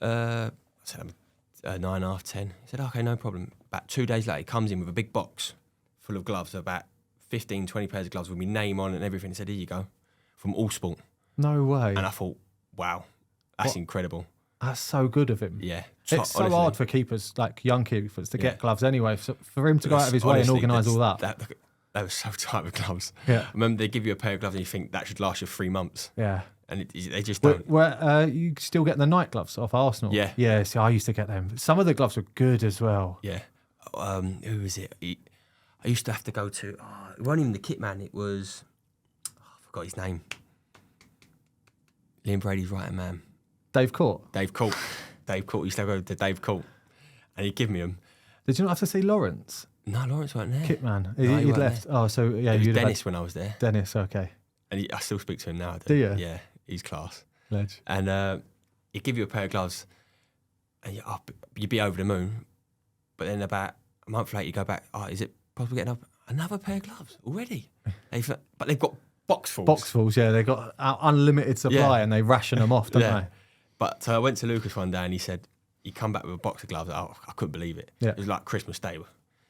I said, I'm 9.5, 10. He said, okay, no problem. About 2 days later, he comes in with a big box full of gloves, about 15, 20 pairs of gloves with my name on it and everything. He said, here you go, from All Sport. No way. And I thought, wow, that's incredible. That's so good of him. Yeah. It's so hard for keepers, like young keepers, to get gloves anyway. So for him to go out of his way and organise all that. That was so tight with gloves. Yeah. I remember they give you a pair of gloves and you think that should last you 3 months. Yeah. And they just don't. You still getting the night gloves off Arsenal? Yeah. Yeah, see, I used to get them. Some of the gloves were good as well. Yeah. Who was it? I used to have to go to... it wasn't even the kit man. It was... I forgot his name. Liam Brady's right-hand man. Dave Court? Dave Court. Used to go to Dave Court. And he'd give me them. Did you not have to see Lawrence? No, Lawrence weren't there. Kit man. No, he'd left. There. Oh, so yeah. It was Dennis when I was there. Dennis, okay. And I still speak to him now. Do you? Yeah, he's class. Ledge. And he'd give you a pair of gloves and you'd be over the moon. But then about a month later, you go back, is it possible getting up another pair of gloves already? But they've got boxfuls. Boxfuls, yeah. They've got unlimited supply and they ration them off, don't they? But I went to Lucas one day and he said, he'd come back with a box of gloves. I couldn't believe it. Yeah. It was like Christmas Day.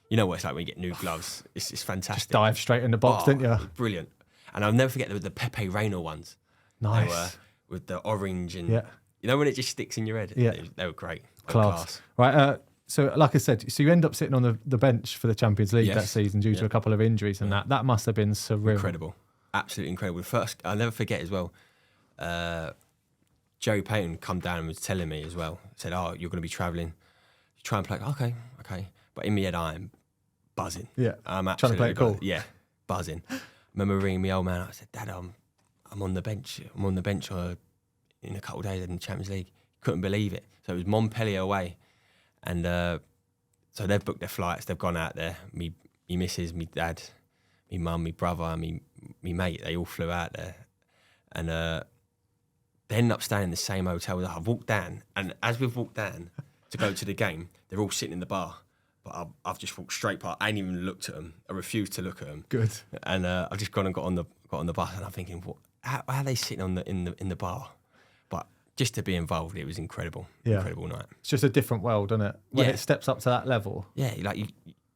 You know what it's like when you get new gloves. It's fantastic. Just dive straight in the box, didn't you? Brilliant. And I'll never forget the Pepe Reina ones. Nice. They were with the orange and, you know when it just sticks in your head? Yeah. They were great. Class. Right, so like I said, so you end up sitting on the bench for the Champions League that season due to a couple of injuries and that. That must have been surreal. Incredible. Absolutely incredible. First, I'll never forget as well, Jerry Payton come down and was telling me as well, said, you're going to be travelling. Try and play. Okay. But in my head, I'm buzzing. Yeah. I'm trying to play it cool. Yeah, buzzing. I remember ringing my old man. I said, Dad, I'm on the bench. I'm on the bench in a couple of days in the Champions League. Couldn't believe it. So it was Montpellier away. And so they've booked their flights. They've gone out there. Me missus, me dad, me mum, me brother, me mate, they all flew out there. And they ended up staying in the same hotel. I've walked down. And as we've walked down to go to the game, they're all sitting in the bar. But I've just walked straight past. I ain't even looked at them. I refused to look at them. Good. And I've just gone and got on the bus, and I'm thinking, how are they sitting in the bar? But just to be involved, it was incredible. Yeah. Incredible night. It's just a different world, isn't it? When it steps up to that level. Yeah, like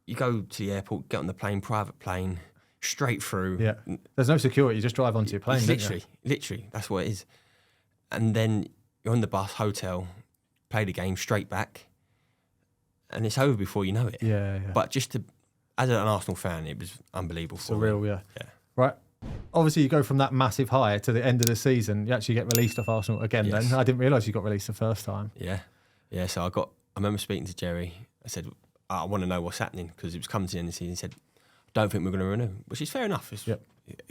you go to the airport, get on the plane, private plane, straight through. Yeah. There's no security. You just drive onto your plane. Literally, that's what it is. And then you're on the bus, hotel, play the game, straight back. And it's over before you know it. Yeah. But just as an Arsenal fan, it was unbelievable. Surreal, yeah. Right. Obviously, you go from that massive high to the end of the season. You actually get released off Arsenal again. Then I didn't realise you got released the first time. Yeah. So I remember speaking to Jerry. I said, I want to know what's happening, because it was coming to the end of the season. He said, I don't think we're going to renew, which is fair enough.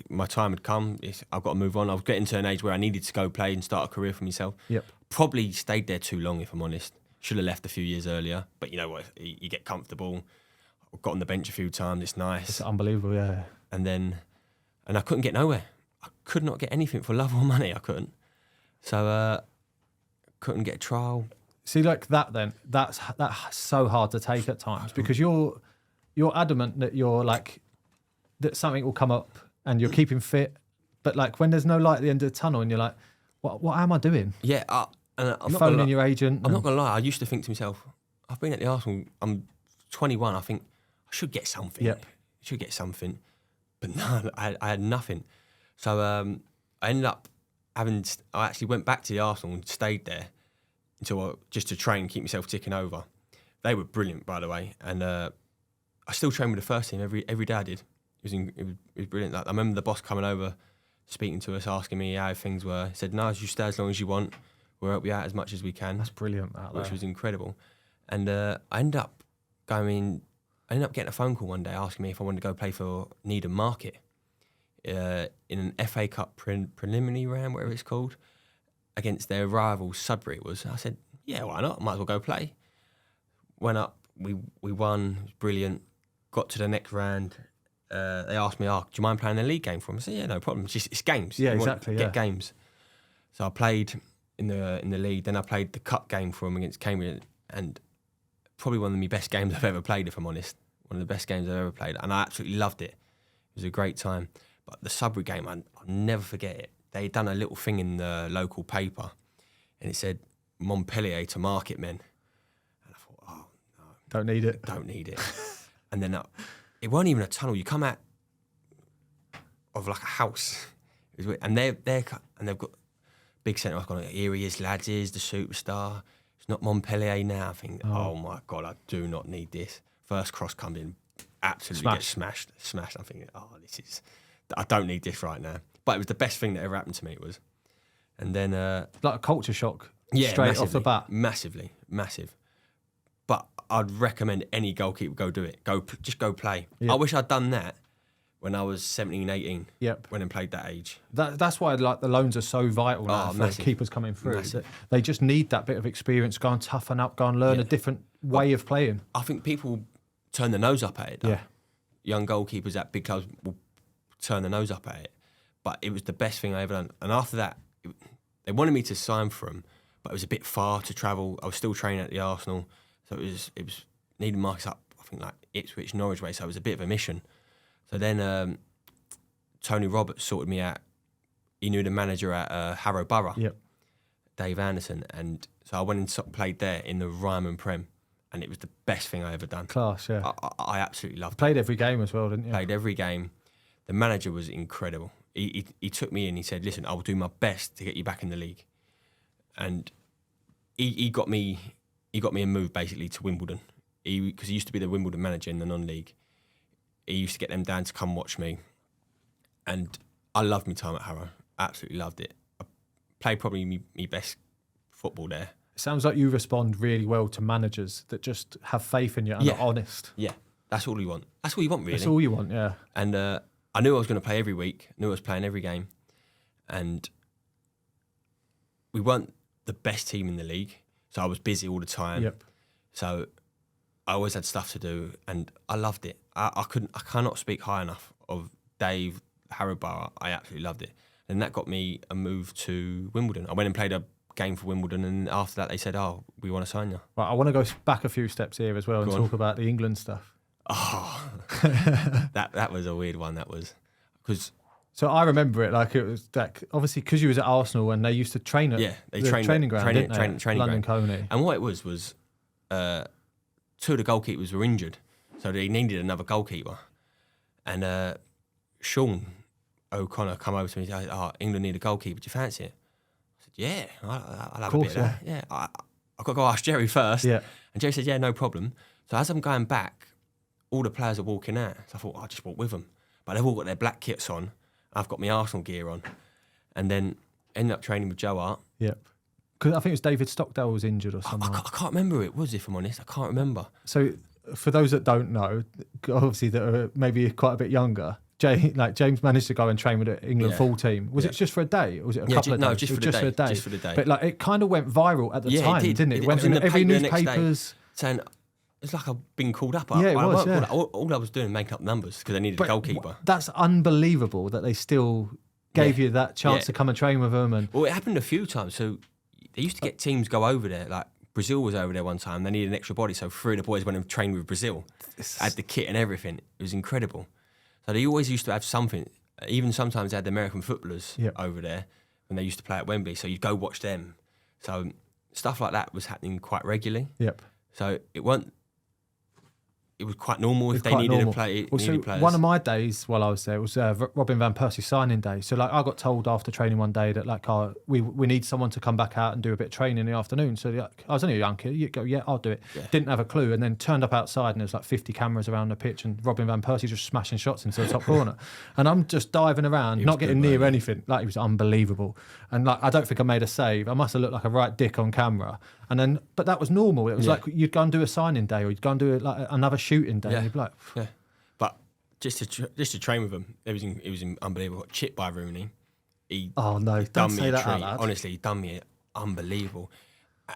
My time had come. I've got to move on. I was getting to an age where I needed to go play and start a career for myself. Yep. Probably stayed there too long, if I'm honest. Should have left a few years earlier. But you know what? You get comfortable. I've got on the bench a few times. It's nice. It's unbelievable, yeah. And I couldn't get nowhere. I could not get anything for love or money. I couldn't. So couldn't get a trial. See, like that then, that's so hard to take at times, because you're adamant that you're like, that something will come up and you're keeping fit, but like when there's no light at the end of the tunnel and you're like, what am I doing? Yeah, and I'm not phoning your agent. I'm not going to lie, I used to think to myself, I've been at the Arsenal, I'm 21, I think I should get something. Yep. I should get something. But no, I had nothing. So I ended up I actually went back to the Arsenal and stayed there until just to train, keep myself ticking over. They were brilliant, by the way, and I still trained with the first team every day. I did. It was brilliant. Like, I remember the boss coming over, speaking to us, asking me how things were. He said, "No, you stay as long as you want. We'll help you out as much as we can." That's brilliant, which was incredible. And I ended up getting a phone call one day asking me if I wanted to go play for Needham Market in an FA Cup preliminary round, whatever it's called, against their rival Sudbury. It was. I said, "Yeah, why not? I might as well go play." Went up, we won, it was brilliant. Got to the next round. They asked me, "Do you mind playing a league game for them?" I said, "Yeah, no problem. It's games. Yeah, exactly. Get games." So I played in the league. Then I played the cup game for them against Cambridge, and probably one of my best games I've ever played, if I'm honest. One of the best games I've ever played, and I absolutely loved it. It was a great time. But the Sudbury game, I'll never forget it. They'd done a little thing in the local paper, and it said Montpellier to Market men. And I thought, oh no, don't need it. And then it weren't even a tunnel. You come out of like a house, and they've got big centre. I've gone, "Here he is, lads. Here's the superstar. It's not Montpellier now." I think, oh my God, I do not need this. First cross comes in, absolutely gets smashed. I'm thinking, I don't need this right now. But it was the best thing that ever happened to me. It was, and then like a culture shock. Yeah, straight off the bat. Massive. But I'd recommend any goalkeeper go do it. Just go play. Yep. I wish I'd done that when I was 17, 18. Yep. When I played that age. That's why like the loans are so vital now for keepers coming through. They just need that bit of experience. Go and toughen up. Go and learn a different way of playing. I think people turn their nose up at it. Though. Yeah. Young goalkeepers at big clubs will turn their nose up at it. But it was the best thing I ever done. And after that, they wanted me to sign for them, but it was a bit far to travel. I was still training at the Arsenal, so it was needing marks up, I think, like Ipswich, Norwich way, so it was a bit of a mission. So then Tony Roberts sorted me out. He knew the manager at Harrow Borough, Dave Anderson, and so I went and played there in the Ryman Prem, and it was the best thing I ever done. Class, yeah. I absolutely loved it. Played every game as well, didn't you? Played every game. The manager was incredible. He took me in. He said, "Listen, I will do my best to get you back in the league," and he got me a move basically to Wimbledon. Because he used to be the Wimbledon manager in the non-league. He used to get them down to come watch me, and I loved my time at Harrow. Absolutely loved it. I played probably my best football there. It sounds like you respond really well to managers that just have faith in you and are honest. Yeah, that's all you want. That's all you want, really. That's all you want, yeah. And I knew I was going to play every week. I knew I was playing every game. And we weren't the best team in the league, so I was busy all the time. Yep. So I always had stuff to do, and I loved it. I cannot speak high enough of Dave, Harrow Borough. I absolutely loved it. And that got me a move to Wimbledon. I went and played a game for Wimbledon, and after that they said, "Oh, we want to sign you." Right, I want to go back a few steps here as well and talk about the England stuff. Oh, that was a weird one. That was because. So I remember it like it was like obviously because you was at Arsenal and they used to train at training ground, London Coney. And what it was two of the goalkeepers were injured, so they needed another goalkeeper. And Sean O'Connor come over to me and said, "Oh, England need a goalkeeper. Do you fancy it?" I said, "Yeah, I'll have a bit of that." Yeah, I've got to go ask Jerry first. Yeah. And Jerry said, "Yeah, no problem." So as I'm going back, all the players are walking out. So I thought, I'll just walk with them. But they've all got their black kits on. I've got my Arsenal gear on. And then ended up training with Joe Hart. Yep. Because I think it was David Stockdale was injured or something. I can't remember who it was, if I'm honest. I can't remember. So for those that don't know, obviously that are maybe quite a bit younger, James managed to go and train with the England full team. Was it just for a day? Or was it a couple of days? No, just for the day. Just for the day. But like, it kind of went viral at the time, didn't it? It went in every newspapers saying it's like I've been called up. Yeah, it was. Yeah. All I was doing making up numbers because they needed a goalkeeper. That's unbelievable that they still gave you that chance to come and train with them. And well, it happened a few times. So they used to get teams go over there. Like Brazil was over there one time. They needed an extra body, so 3 of the boys went and trained with Brazil. Had the kit and everything. It was incredible. So they always used to have something. Even sometimes they had the American footballers over there when they used to play at Wembley. So you'd go watch them. So stuff like that was happening quite regularly. Yep. So it was quite normal if they needed to play. Players. One of my days while I was there was Robin van Persie's signing day. So like I got told after training one day that like we need someone to come back out and do a bit of training in the afternoon. So like, I was only a young kid. You go, yeah, I'll do it. Yeah. Didn't have a clue, and then turned up outside and there's like 50 cameras around the pitch, and Robin van Persie just smashing shots into the top corner, and I'm just diving around, not getting near anything. Like, it was unbelievable, and like I don't think I made a save. I must have looked like a right dick on camera. And then, but that was normal. It was like you'd go and do a signing day, or you'd go and do like another shooting day. And you'd be like, But just to train with him, it was unbelievable. Got chipped by Rooney. Don't say that out loud. Honestly, he done me unbelievable.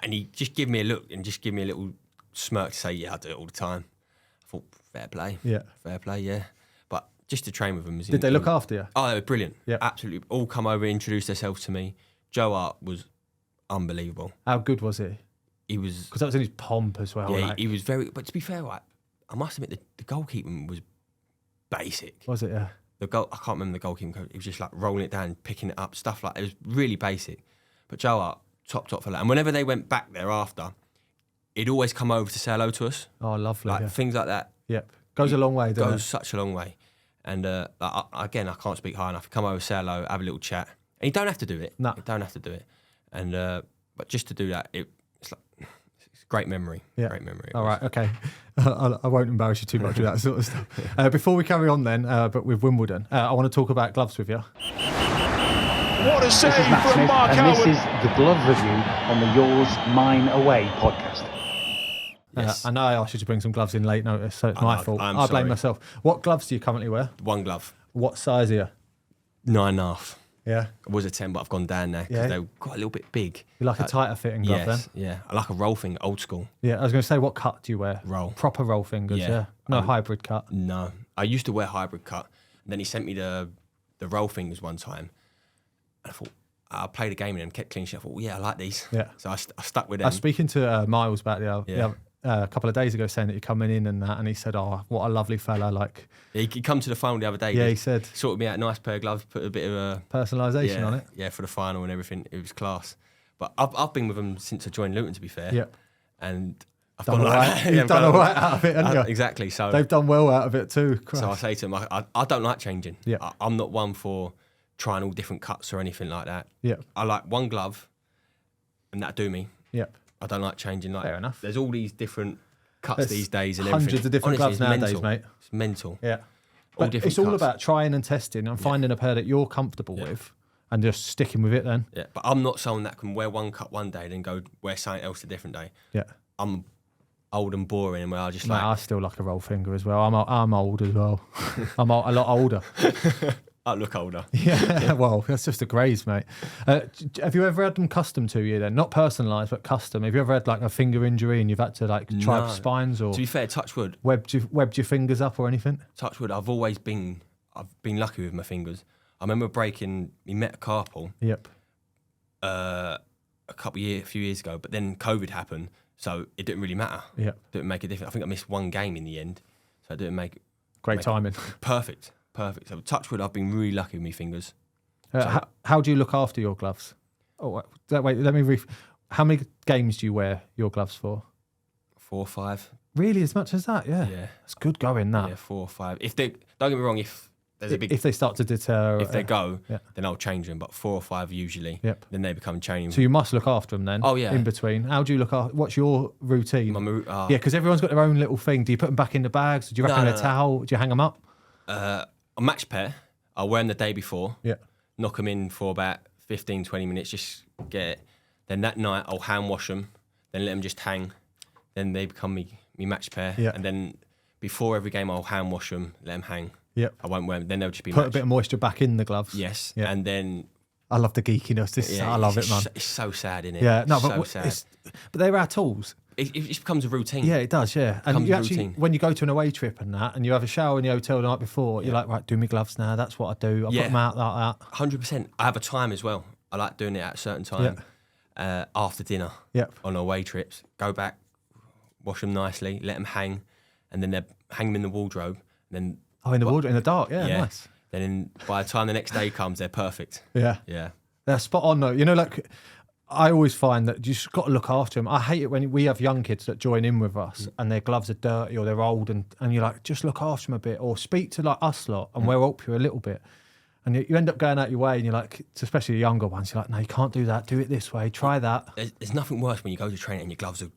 And he just gave me a look and just give me a little smirk to say, yeah, I do it all the time. I thought, fair play. Yeah. Fair play, yeah. But just to train with him. Did they look after you? Oh, they were brilliant. Yeah. Absolutely. All come over, introduced themselves to me. Joe Hart was unbelievable. How good was he? He was... Because that was in his pomp as well. Yeah, he was very... But to be fair, I must admit, the goalkeeping was basic. Was it, yeah? I can't remember the goalkeeping coach. He was just like rolling it down, picking it up, stuff like... It was really basic. But Joe Hart, top for that. And whenever they went back there after, he'd always come over to say hello to us. Oh, lovely. Like things like that. Yep. Goes a long way, doesn't it? Goes such a long way. And again, I can't speak high enough. Come over, say hello, have a little chat. And you don't have to do it. No. You don't have to do it. And but just to do that, it's a great memory. Yeah. Great memory. All right, okay. I won't embarrass you too much with that sort of stuff. Before we carry on then, but with Wimbledon, I want to talk about gloves with you. What a save from Mark and Howard. This is the glove review on the Yours, Mine, Away podcast. Yes. I know I asked you to bring some gloves in late notice, so it's my fault. I blame myself. What gloves do you currently wear? One glove. What size are you? 9.5. Yeah. I was a 10, but I've gone down there because they're quite a little bit big. You like a tighter fitting glove then? Yeah. I like a roll finger, old school. Yeah, I was going to say, what cut do you wear? Roll. Proper roll fingers, yeah. No hybrid cut. No. I used to wear hybrid cut. And then he sent me the roll fingers one time. And I thought, I played a game in them, kept clean sheet. I thought, well, yeah, I like these. Yeah. So I stuck with them. I was speaking to Miles about a couple of days ago, saying that you're coming in and that, and he said, "Oh, what a lovely fella!" Like, he come to the final the other day. Yeah, he said, sorted me out a nice pair of gloves, put a bit of a personalisation on it. Yeah, for the final and everything. It was class. But I've been with him since I joined Luton, to be fair. Yep. And I've done all right. You've done all right out of it, haven't you? Exactly. So they've done well out of it too. Christ. So I say to him, I don't like changing. Yeah. I'm not one for trying all different cuts or anything like that. Yeah. I like one glove, and that'll do me. Yep. I don't like changing. Like, fair enough. There's all these different cuts these days and hundreds everything. of different gloves nowadays, mate. It's mental. Yeah. But it's all about trying and testing and finding a pair that you're comfortable with and just sticking with it then. Yeah, but I'm not someone that can wear one cut one day then go wear something else a different day. Yeah. I'm old and boring and where I just I still like a roll finger as well. I'm old as well. I'm a lot older. I look older. Yeah, well, that's just a graze, mate. Have you ever had them custom to you then? Not personalised, but custom. Have you ever had like a finger injury and you've had to like try spines or? To be fair, touch wood. Webbed your fingers up or anything? Touch wood. I've been lucky with my fingers. I remember breaking my metacarpal. Yep. A few years ago, but then COVID happened, so it didn't really matter. Yep. Didn't make a difference. I think I missed one game in the end, so it didn't make. Great timing. Perfect. So touch wood, I've been really lucky with my fingers. How do you look after your gloves? Oh, wait. Let me. How many games do you wear your gloves for? 4 or 5. Really, as much as that? Yeah. Yeah. It's good going. That. Yeah, 4 or 5. If they don't get me wrong, if there's a big, if they start to deter, if they go, then I'll change them. But 4 or 5 usually. Yep. Then they become training. So you must look after them then. Oh yeah. In between, how do you look after? What's your routine? Yeah, because everyone's got their own little thing. Do you put them back in the bags? Do you wrap them in a towel? Do you hang them up? A match pair, I'll wear them the day before. Yeah. Knock them in for about 15, 20 minutes, just get it. Then that night, I'll hand wash them, then let them just hang. Then they become me me match pair, Yeah. and then before every game I'll hand wash them, let them hang. Yep. I won't wear them. Then they'll just be Put a matched. bit of moisture back in the gloves. Yes, Yeah. and then I love the geekiness. I love it, man. It's so sad, isn't it? Yeah, no, so but sad. but they're our tools. It becomes a routine. Yeah, it does. Yeah, and Becomes you a actually, routine. when you go to an away trip and that, and you have a shower in the hotel the night before, you're like, right, do my gloves now. That's what I do. I put them out like that. 100%. I have a time as well. I like doing it at a certain time after dinner Yep. on away trips. Go back, wash them nicely, let them hang, and then they hang them in the wardrobe. And then Oh, in the water, in the dark. Yeah, nice. Then by the time the next day comes, they're perfect. Yeah. Yeah. They're spot on though. You know, like I always find that you just got to look after them. I hate it when we have young kids that join in with us and their gloves are dirty or they're old and you're like, just look after them a bit or speak to like us lot and we'll help you a little bit. And you end up going out your way and you're like, especially the younger ones, you're like, no, you can't do that. Do it this way. Try that. There's nothing worse when you go to training and your gloves are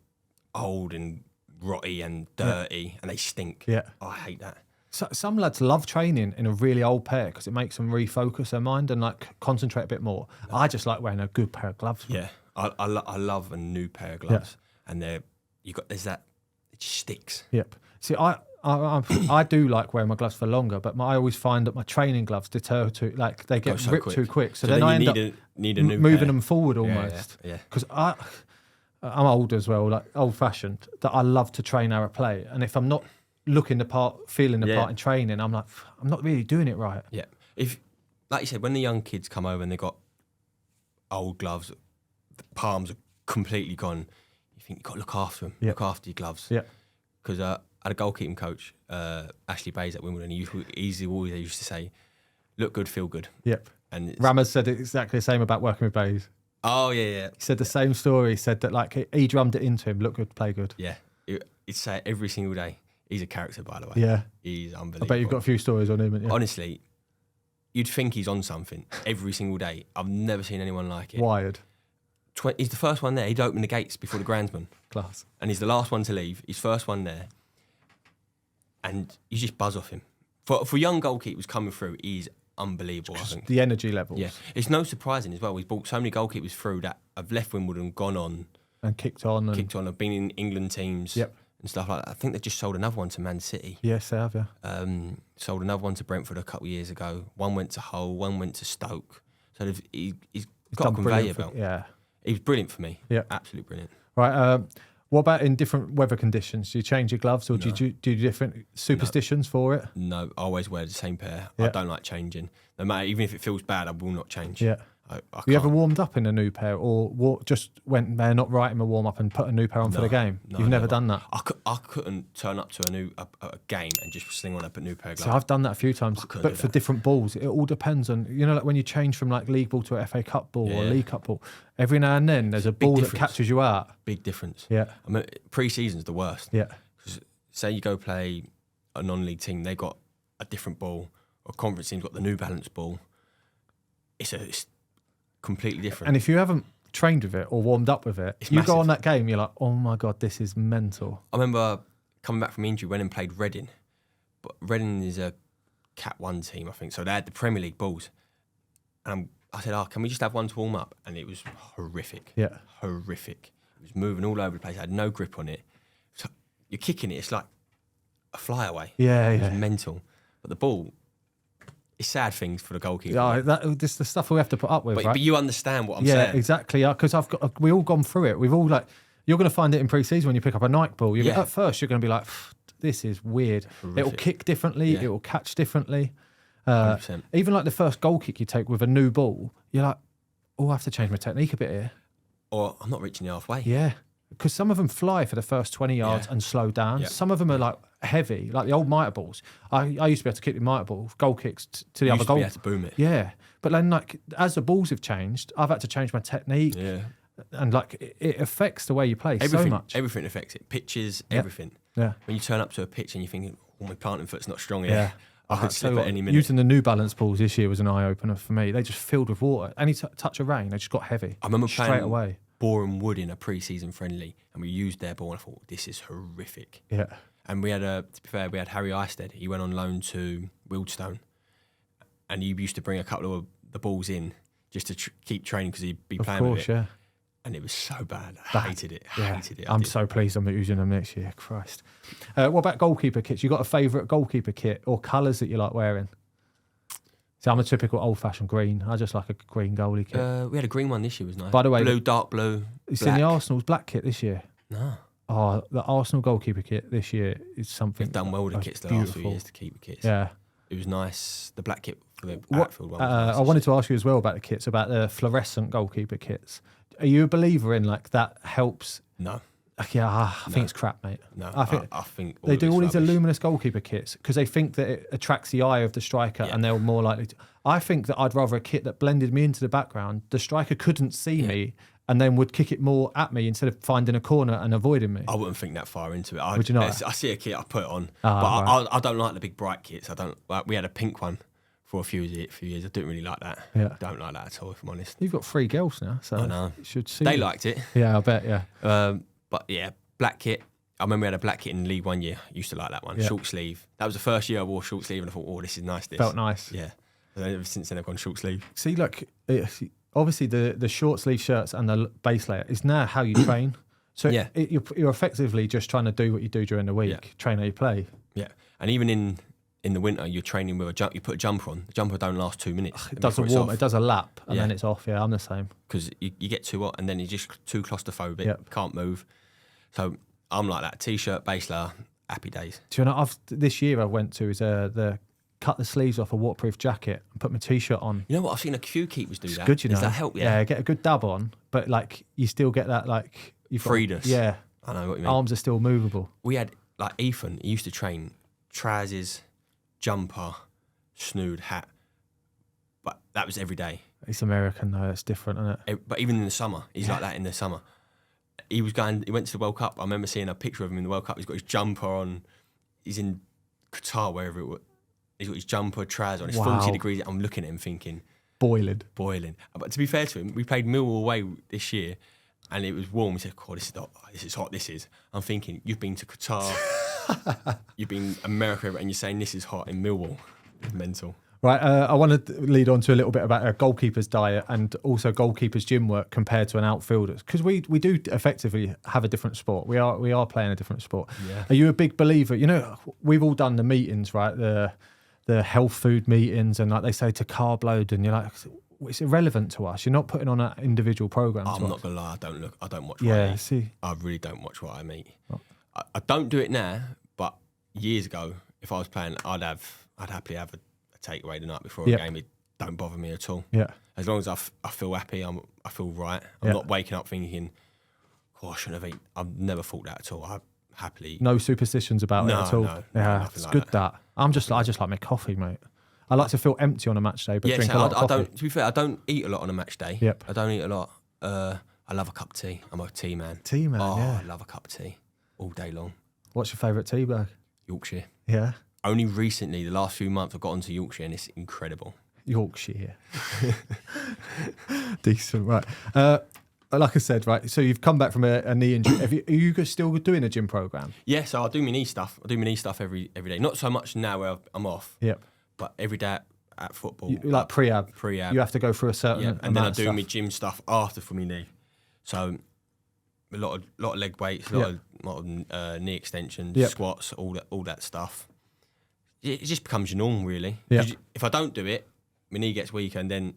old and rotty and dirty and they stink. Yeah. Oh, I hate that. So, some lads love training in a really old pair because it makes them refocus their mind and like concentrate a bit more. I just like wearing a good pair of gloves. Yeah. I love a new pair of gloves and there's that, it just sticks. Yep. See, I do like wearing my gloves for longer, but I always find that my training gloves deter too, like they get ripped too quick. So then I end up need a new moving pair. them forward almost. Yeah. Because I'm old as well, like old fashioned, that I love to train our play. And if I'm not looking the part, feeling the part in training, I'm like, I'm not really doing it right. Yeah. If, like you said, when the young kids come over and they've got old gloves, the palms are completely gone, you think you've got to look after them, look after your gloves. Yeah. Because I had a goalkeeping coach, Ashley Bays at Wimbledon, he always used to say, look good, feel good. Yep. And Rammers said exactly the same about working with Bays. Oh, yeah. He said the same story. He said that like he drummed it into him, look good, play good. Yeah. He'd say it every single day. He's a character, by the way. Yeah. He's unbelievable. I bet you've got a few stories on him. Haven't you? Honestly, you'd think he's on something every single day. I've never seen anyone like it. Wired. He's the first one there. He'd open the gates before the groundsman. Class. And he's the last one to leave. He's first one there. And you just buzz off him. For young goalkeepers coming through, he's unbelievable, I think. The energy levels. Yeah. It's no surprising as well. We've brought so many goalkeepers through that have left Wimbledon, gone on. And kicked on. Have been in England teams. Yep. And stuff like that. I think they just sold another one to Man City. Yes, they have, yeah. Sold another one to Brentford a couple of years ago. One went to Hull, one went to Stoke. So he's got a conveyor belt. Yeah. He was brilliant for me. Yeah. Absolutely brilliant. Right. What about in different weather conditions? Do you change your gloves or do you do different superstitions for it? No, I always wear the same pair. Yeah. I don't like changing. No matter, even if it feels bad, I will not change. Yeah. I You ever can't. warmed up in a new pair or just went there not right in the warm up and put a new pair on for the game? No, You've never done that? I couldn't turn up to a game and just sling on a new pair of gloves. So I've done that a few times, couldn't but do for that. different balls. It all depends on, like when you change from like League ball to a FA Cup ball or a Yeah. League Cup ball, every now and then there's a ball that difference. catches you out. Big difference. Yeah. I mean, pre-season's the worst. Yeah. 'Cause say you go play a non-league team, they got a different ball, or conference team's got the New Balance ball. It's completely different. And if you haven't trained with it or warmed up with it, It's you go massive. on that game, you're like, oh my God, this is mental. I remember coming back from injury, went and played Reading. But Reading is a Cat 1 team, I think. So they had the Premier League balls. And I said, can we just have one to warm up? And it was horrific. Yeah. Horrific. It was moving all over the place. I had no grip on it. So you're kicking it, it's like a flyaway. Yeah, It was yeah. mental. But the ball, it's sad things for the goalkeeper. Yeah, this is the stuff we have to put up with, but, right? but you understand what I'm Yeah, saying. exactly. Because we all gone through it. We've all you're going to find it in pre-season when you pick up a Nike ball. Yeah. At first, you're going to be like, this is weird. Horrific. It'll kick differently. Yeah. It will catch differently. 100%. Even like the first goal kick you take with a new ball, you're like, I have to change my technique a bit here. Or I'm not reaching the halfway. Yeah. Because some of them fly for the first 20 yards Yeah. and slow down. Yeah. Some of them are like heavy, like the old mitre balls. I used to be able to kick the mitre ball, goal kicks to the You other used to goal. be able to boom it. Yeah. But then like as the balls have changed, I've had to change my technique. Yeah. And like it affects the way you play Everything, so much. Everything affects it. Pitches, Yeah. everything. Yeah. When you turn up to a pitch and you're thinking, my planting foot's not strong here. Yeah. I could slip at any minute. Using the New Balance balls this year was an eye opener for me. They just filled with water. Any touch of rain, they just got heavy. I remember straight playing away. Boreham Wood in a pre-season friendly, and we used their ball, and I thought, this is horrific. Yeah. And we had to be fair, we had Harry Eisted. He went on loan to Wildstone, and he used to bring a couple of the balls in just to keep training because he'd be Of playing course, with it. yeah. And it was so bad. I hated it. Yeah, Hated it. I'm so pleased I'm not using them next year. Christ. What about goalkeeper kits? You got a favourite goalkeeper kit or colours that you like wearing? See, I'm a typical old-fashioned green. I just like a green goalie kit. We had a green one this year. Was nice. By the way, blue, dark blue. You seen the Arsenal's black kit this year? No. Oh, the Arsenal goalkeeper kit this year is something. They've done well with the kits the last few years to keep the kits. Yeah. It was nice. The black kit for the outfield one. Was nice I wanted to ask you as well about the kits, about the fluorescent goalkeeper kits. Are you a believer in like that helps? No. Yeah, I think it's crap, mate. No, I think they do all these luminous goalkeeper kits because they think that it attracts the eye of the striker and they're more likely to. I think that I'd rather a kit that blended me into the background. The striker couldn't see me and then would kick it more at me instead of finding a corner and avoiding me. I wouldn't think that far into it. Would you not? I see a kit, I put it on. Right. I don't like the big bright kits. I don't. Like, we had a pink one for a few years. I didn't really like that. Yeah. Don't like that at all, if I'm honest. You've got 3 girls now, so I know. you should see. They liked it. Yeah, I bet. Yeah. But yeah, black kit. I remember we had a black kit in League 1 year. I used to like that one. Yeah. Short sleeve. That was the first year I wore short sleeve and I thought, oh, this is nice. This Felt nice. Yeah. And then ever since then I've gone short sleeve. See, look, obviously the short sleeve shirts and the base layer is now how you train. So you're effectively just trying to do what you do during the week, train how you play. Yeah, and even in the winter, you're training with a jump. You put a jumper on. The jumper don't last 2 minutes. It does a warm. It does a lap, and then it's off. Yeah, I'm the same. Because you get too hot, and then you're just too claustrophobic. Can't move. So I'm like that. T-shirt, base layer, happy days. Do you know? This year I went to the cut the sleeves off a waterproof jacket and put my T-shirt on. You know what? I've seen a few keepers do it's that. Good, you know. Does that help? Yeah, get a good dab on, but like you still get that like freeness. Yeah, I know what you mean. Arms are still movable. We had like Ethan. He used to train trousers, jumper, snood, hat, but that was every day. It's American though. It's different, isn't it? But even in the summer, he's like that in the summer. He went to the World Cup. I remember seeing a picture of him in the World Cup. He's got his jumper on. He's in Qatar, wherever it was. He's got his jumper, trousers on. It's 40 degrees. I'm looking at him thinking... Boiling. But to be fair to him, we played Millwall away this year and it was warm. He said, oh, this is hot, this is. I'm thinking, you've been to Qatar, you've been America, and you're saying this is hot in Millwall. It's mental. Right, I want to lead on to a little bit about a goalkeeper's diet and also goalkeeper's gym work compared to an outfielder's, because we do effectively have a different sport. We are playing a different sport. Yeah. Are you a big believer? You know, we've all done the meetings, right? The health food meetings, and like they say to carb load, and you're like, it's irrelevant to us. You're not putting on an individual program. I'm not gonna lie, I don't watch what yeah, I eat. see, I really don't watch what I eat. Oh. I don't do it now, but years ago, if I was playing, I'd happily have a takeaway the night before a game. It don't bother me at all. Yeah, as long as I feel happy, I feel right. I'm not waking up thinking, oh, I shouldn't have eaten. I've never thought that at all. I happily no superstitions about it at all. No, it's like good that. I just like my coffee, mate. I like to feel empty on a match day, but drink a lot of coffee. To be fair, I don't eat a lot on a match day. Yep. I don't eat a lot. I love a cup of tea. I'm a tea man. Tea man, I love a cup of tea all day long. What's your favourite tea bag? Yorkshire. Yeah. Only recently, the last few months, I've got onto Yorkshire, and it's incredible. Yorkshire. Decent, right. Like I said, right, so you've come back from a knee injury. Are you still doing a gym program? Yeah, so I do my knee stuff. I do my knee stuff every day. Not so much now where I'm off. Yep. But every day at football. Like pre-ab. Pre-ab. You have to go through a certain and then I of do stuff. my gym stuff after for my knee. So a lot of leg weights, a lot of knee extensions, squats, all that stuff. It just becomes your norm, really. Yep. If I don't do it, my knee gets weaker, and then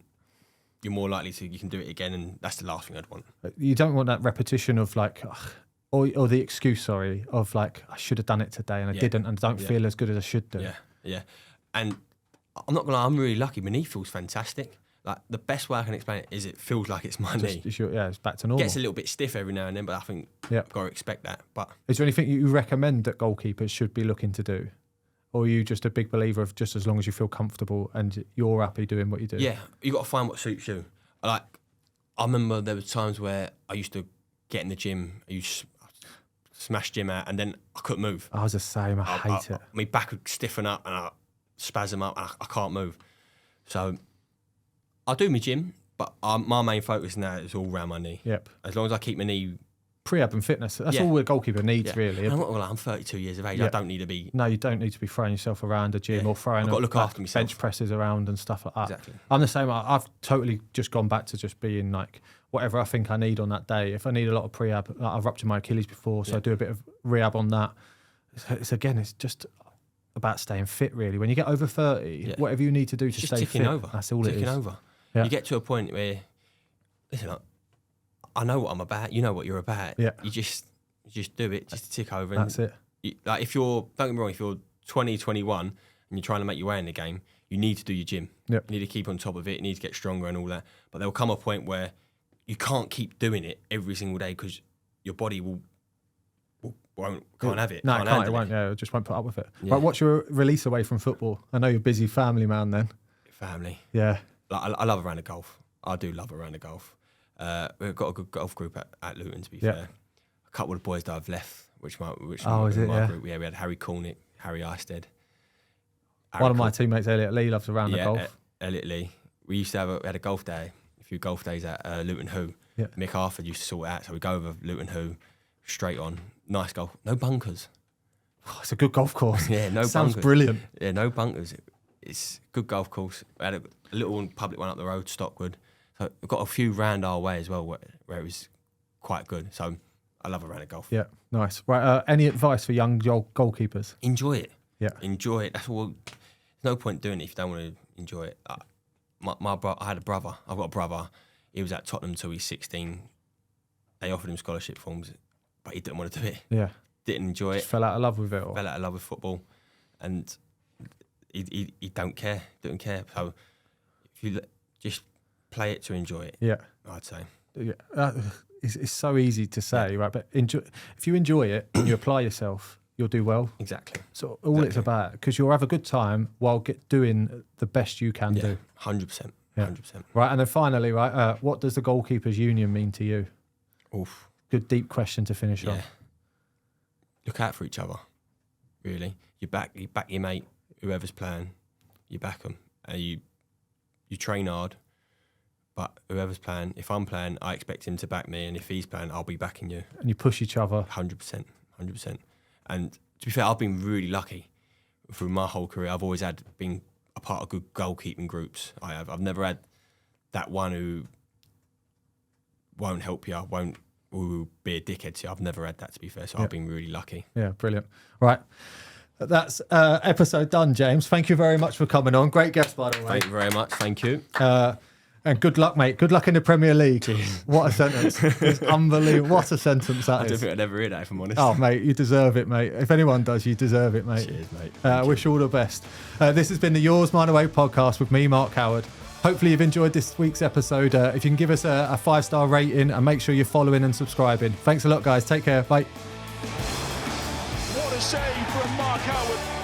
you're more likely you can do it again, and that's the last thing I'd want. You don't want that repetition of like, or the excuse, sorry, of like, I should have done it today and I didn't, and I don't feel as good as I should do. Yeah. And I'm not gonna lie, I'm really lucky. My knee feels fantastic. Like, the best way I can explain it is it feels like it's my knee. It's back to normal. Gets a little bit stiff every now and then, but I think I've got to expect that. But is there anything you recommend that goalkeepers should be looking to do? Or are you just a big believer of just as long as you feel comfortable and you're happy doing what you do? Yeah, you got to find what suits you. I remember there were times where I used to get in the gym, I used to smash gym out, and then I couldn't move. I was the same. I hate it. My back would stiffen up and I spasm up and I can't move. So I do my gym, but my main focus now is all around my knee. Yep. As long as I keep my knee... Pre-ab and fitness. That's all a goalkeeper needs, really. And I'm 32 years of age. I don't need to be... No, you don't need to be throwing yourself around a gym or throwing I've got to look after myself. Bench presses around and stuff like that. Exactly. I'm the same. I've totally just gone back to just being like whatever I think I need on that day. If I need a lot of prehab, like I've ruptured my Achilles before, so I do a bit of rehab on that. It's just about staying fit, really. When you get over 30, whatever you need to do to stay fit, that's all it is. Over. Yeah. You get to a point where, listen, I know what I'm about. You know what you're about. Yeah. You just do it, just to tick over. That's it. Like if you're, don't get me wrong, if you're 20, 21 and you're trying to make your way in the game, you need to do your gym. Yep. You need to keep on top of it. You need to get stronger and all that. But there'll come a point where you can't keep doing it every single day because your body can't have it. No, can't it won't. Yeah, it just won't put up with it. Yeah. Right, what's your release away from football? I know you're a busy family man then. Family. Yeah. Like, I love a round of golf. I do love a round of golf. We've got a good golf group at Luton, to be fair. A couple of the boys that I've left, which my group. Yeah, we had Harry Cornick, Harry Eisted. One of my teammates, Elliot Lee, loves a round of golf. Elliot Lee. We used to have a golf day, a few golf days at Luton Hoo. Yeah. Mick Harford used to sort it out, so we go over Luton Hoo, straight on. Nice golf. No bunkers. Oh, it's a good golf course. Yeah, no Sounds bunkers. Brilliant. Yeah, no bunkers. It's a good golf course. We had a little public one up the road, Stockwood. So we've got a few round our way as well where it was quite good. So I love a round of golf. Yeah, nice. Right, any advice for young goalkeepers? Enjoy it. Yeah. Enjoy it. That's all. There's no point doing it if you don't want to enjoy it. I had a brother. I've got a brother. He was at Tottenham until he's 16. They offered him scholarship forms, but he didn't want to do it. Yeah. Didn't enjoy it. Fell out of love with it. Fell out of love with football. And he don't care. Didn't care. So if you just play it to enjoy it. Yeah. I'd say. Yeah. It's so easy to say, right? But if you enjoy it and you apply yourself, you'll do well. Exactly. So all it's about, because you'll have a good time while doing the best you can do. 100%. Yeah. 100%. Right, and then finally, right, what does the Goalkeepers Union mean to you? Oof. Good deep question to finish on. Look out for each other, really. You back your mate, whoever's playing, you back them. You train hard, but whoever's playing, if I'm playing, I expect him to back me, and if he's playing, I'll be backing you. And you push each other. 100%. And to be fair, I've been really lucky through my whole career. I've always been a part of good goalkeeping groups. I've never had that one who won't help you, who will be a dickhead to you. I've never had that, to be fair, so I've been really lucky. Yeah, brilliant. Right. That's episode done, James. Thank you very much for coming on. Great guest, by the way. Thank you very much. Thank you. And good luck, mate. Good luck in the Premier League. What a sentence. It's unbelievable. What a sentence that is. I don't think I'd ever hear that, if I'm honest. Oh, mate, you deserve it, mate. If anyone does, you deserve it, mate. Cheers, mate. I wish you all the best. This has been the Yours, Mine Away podcast with me, Mark Howard. Hopefully you've enjoyed this week's episode. If you can give us a 5-star rating and make sure you're following and subscribing. Thanks a lot, guys. Take care. Bye. What a save from Mark Howard.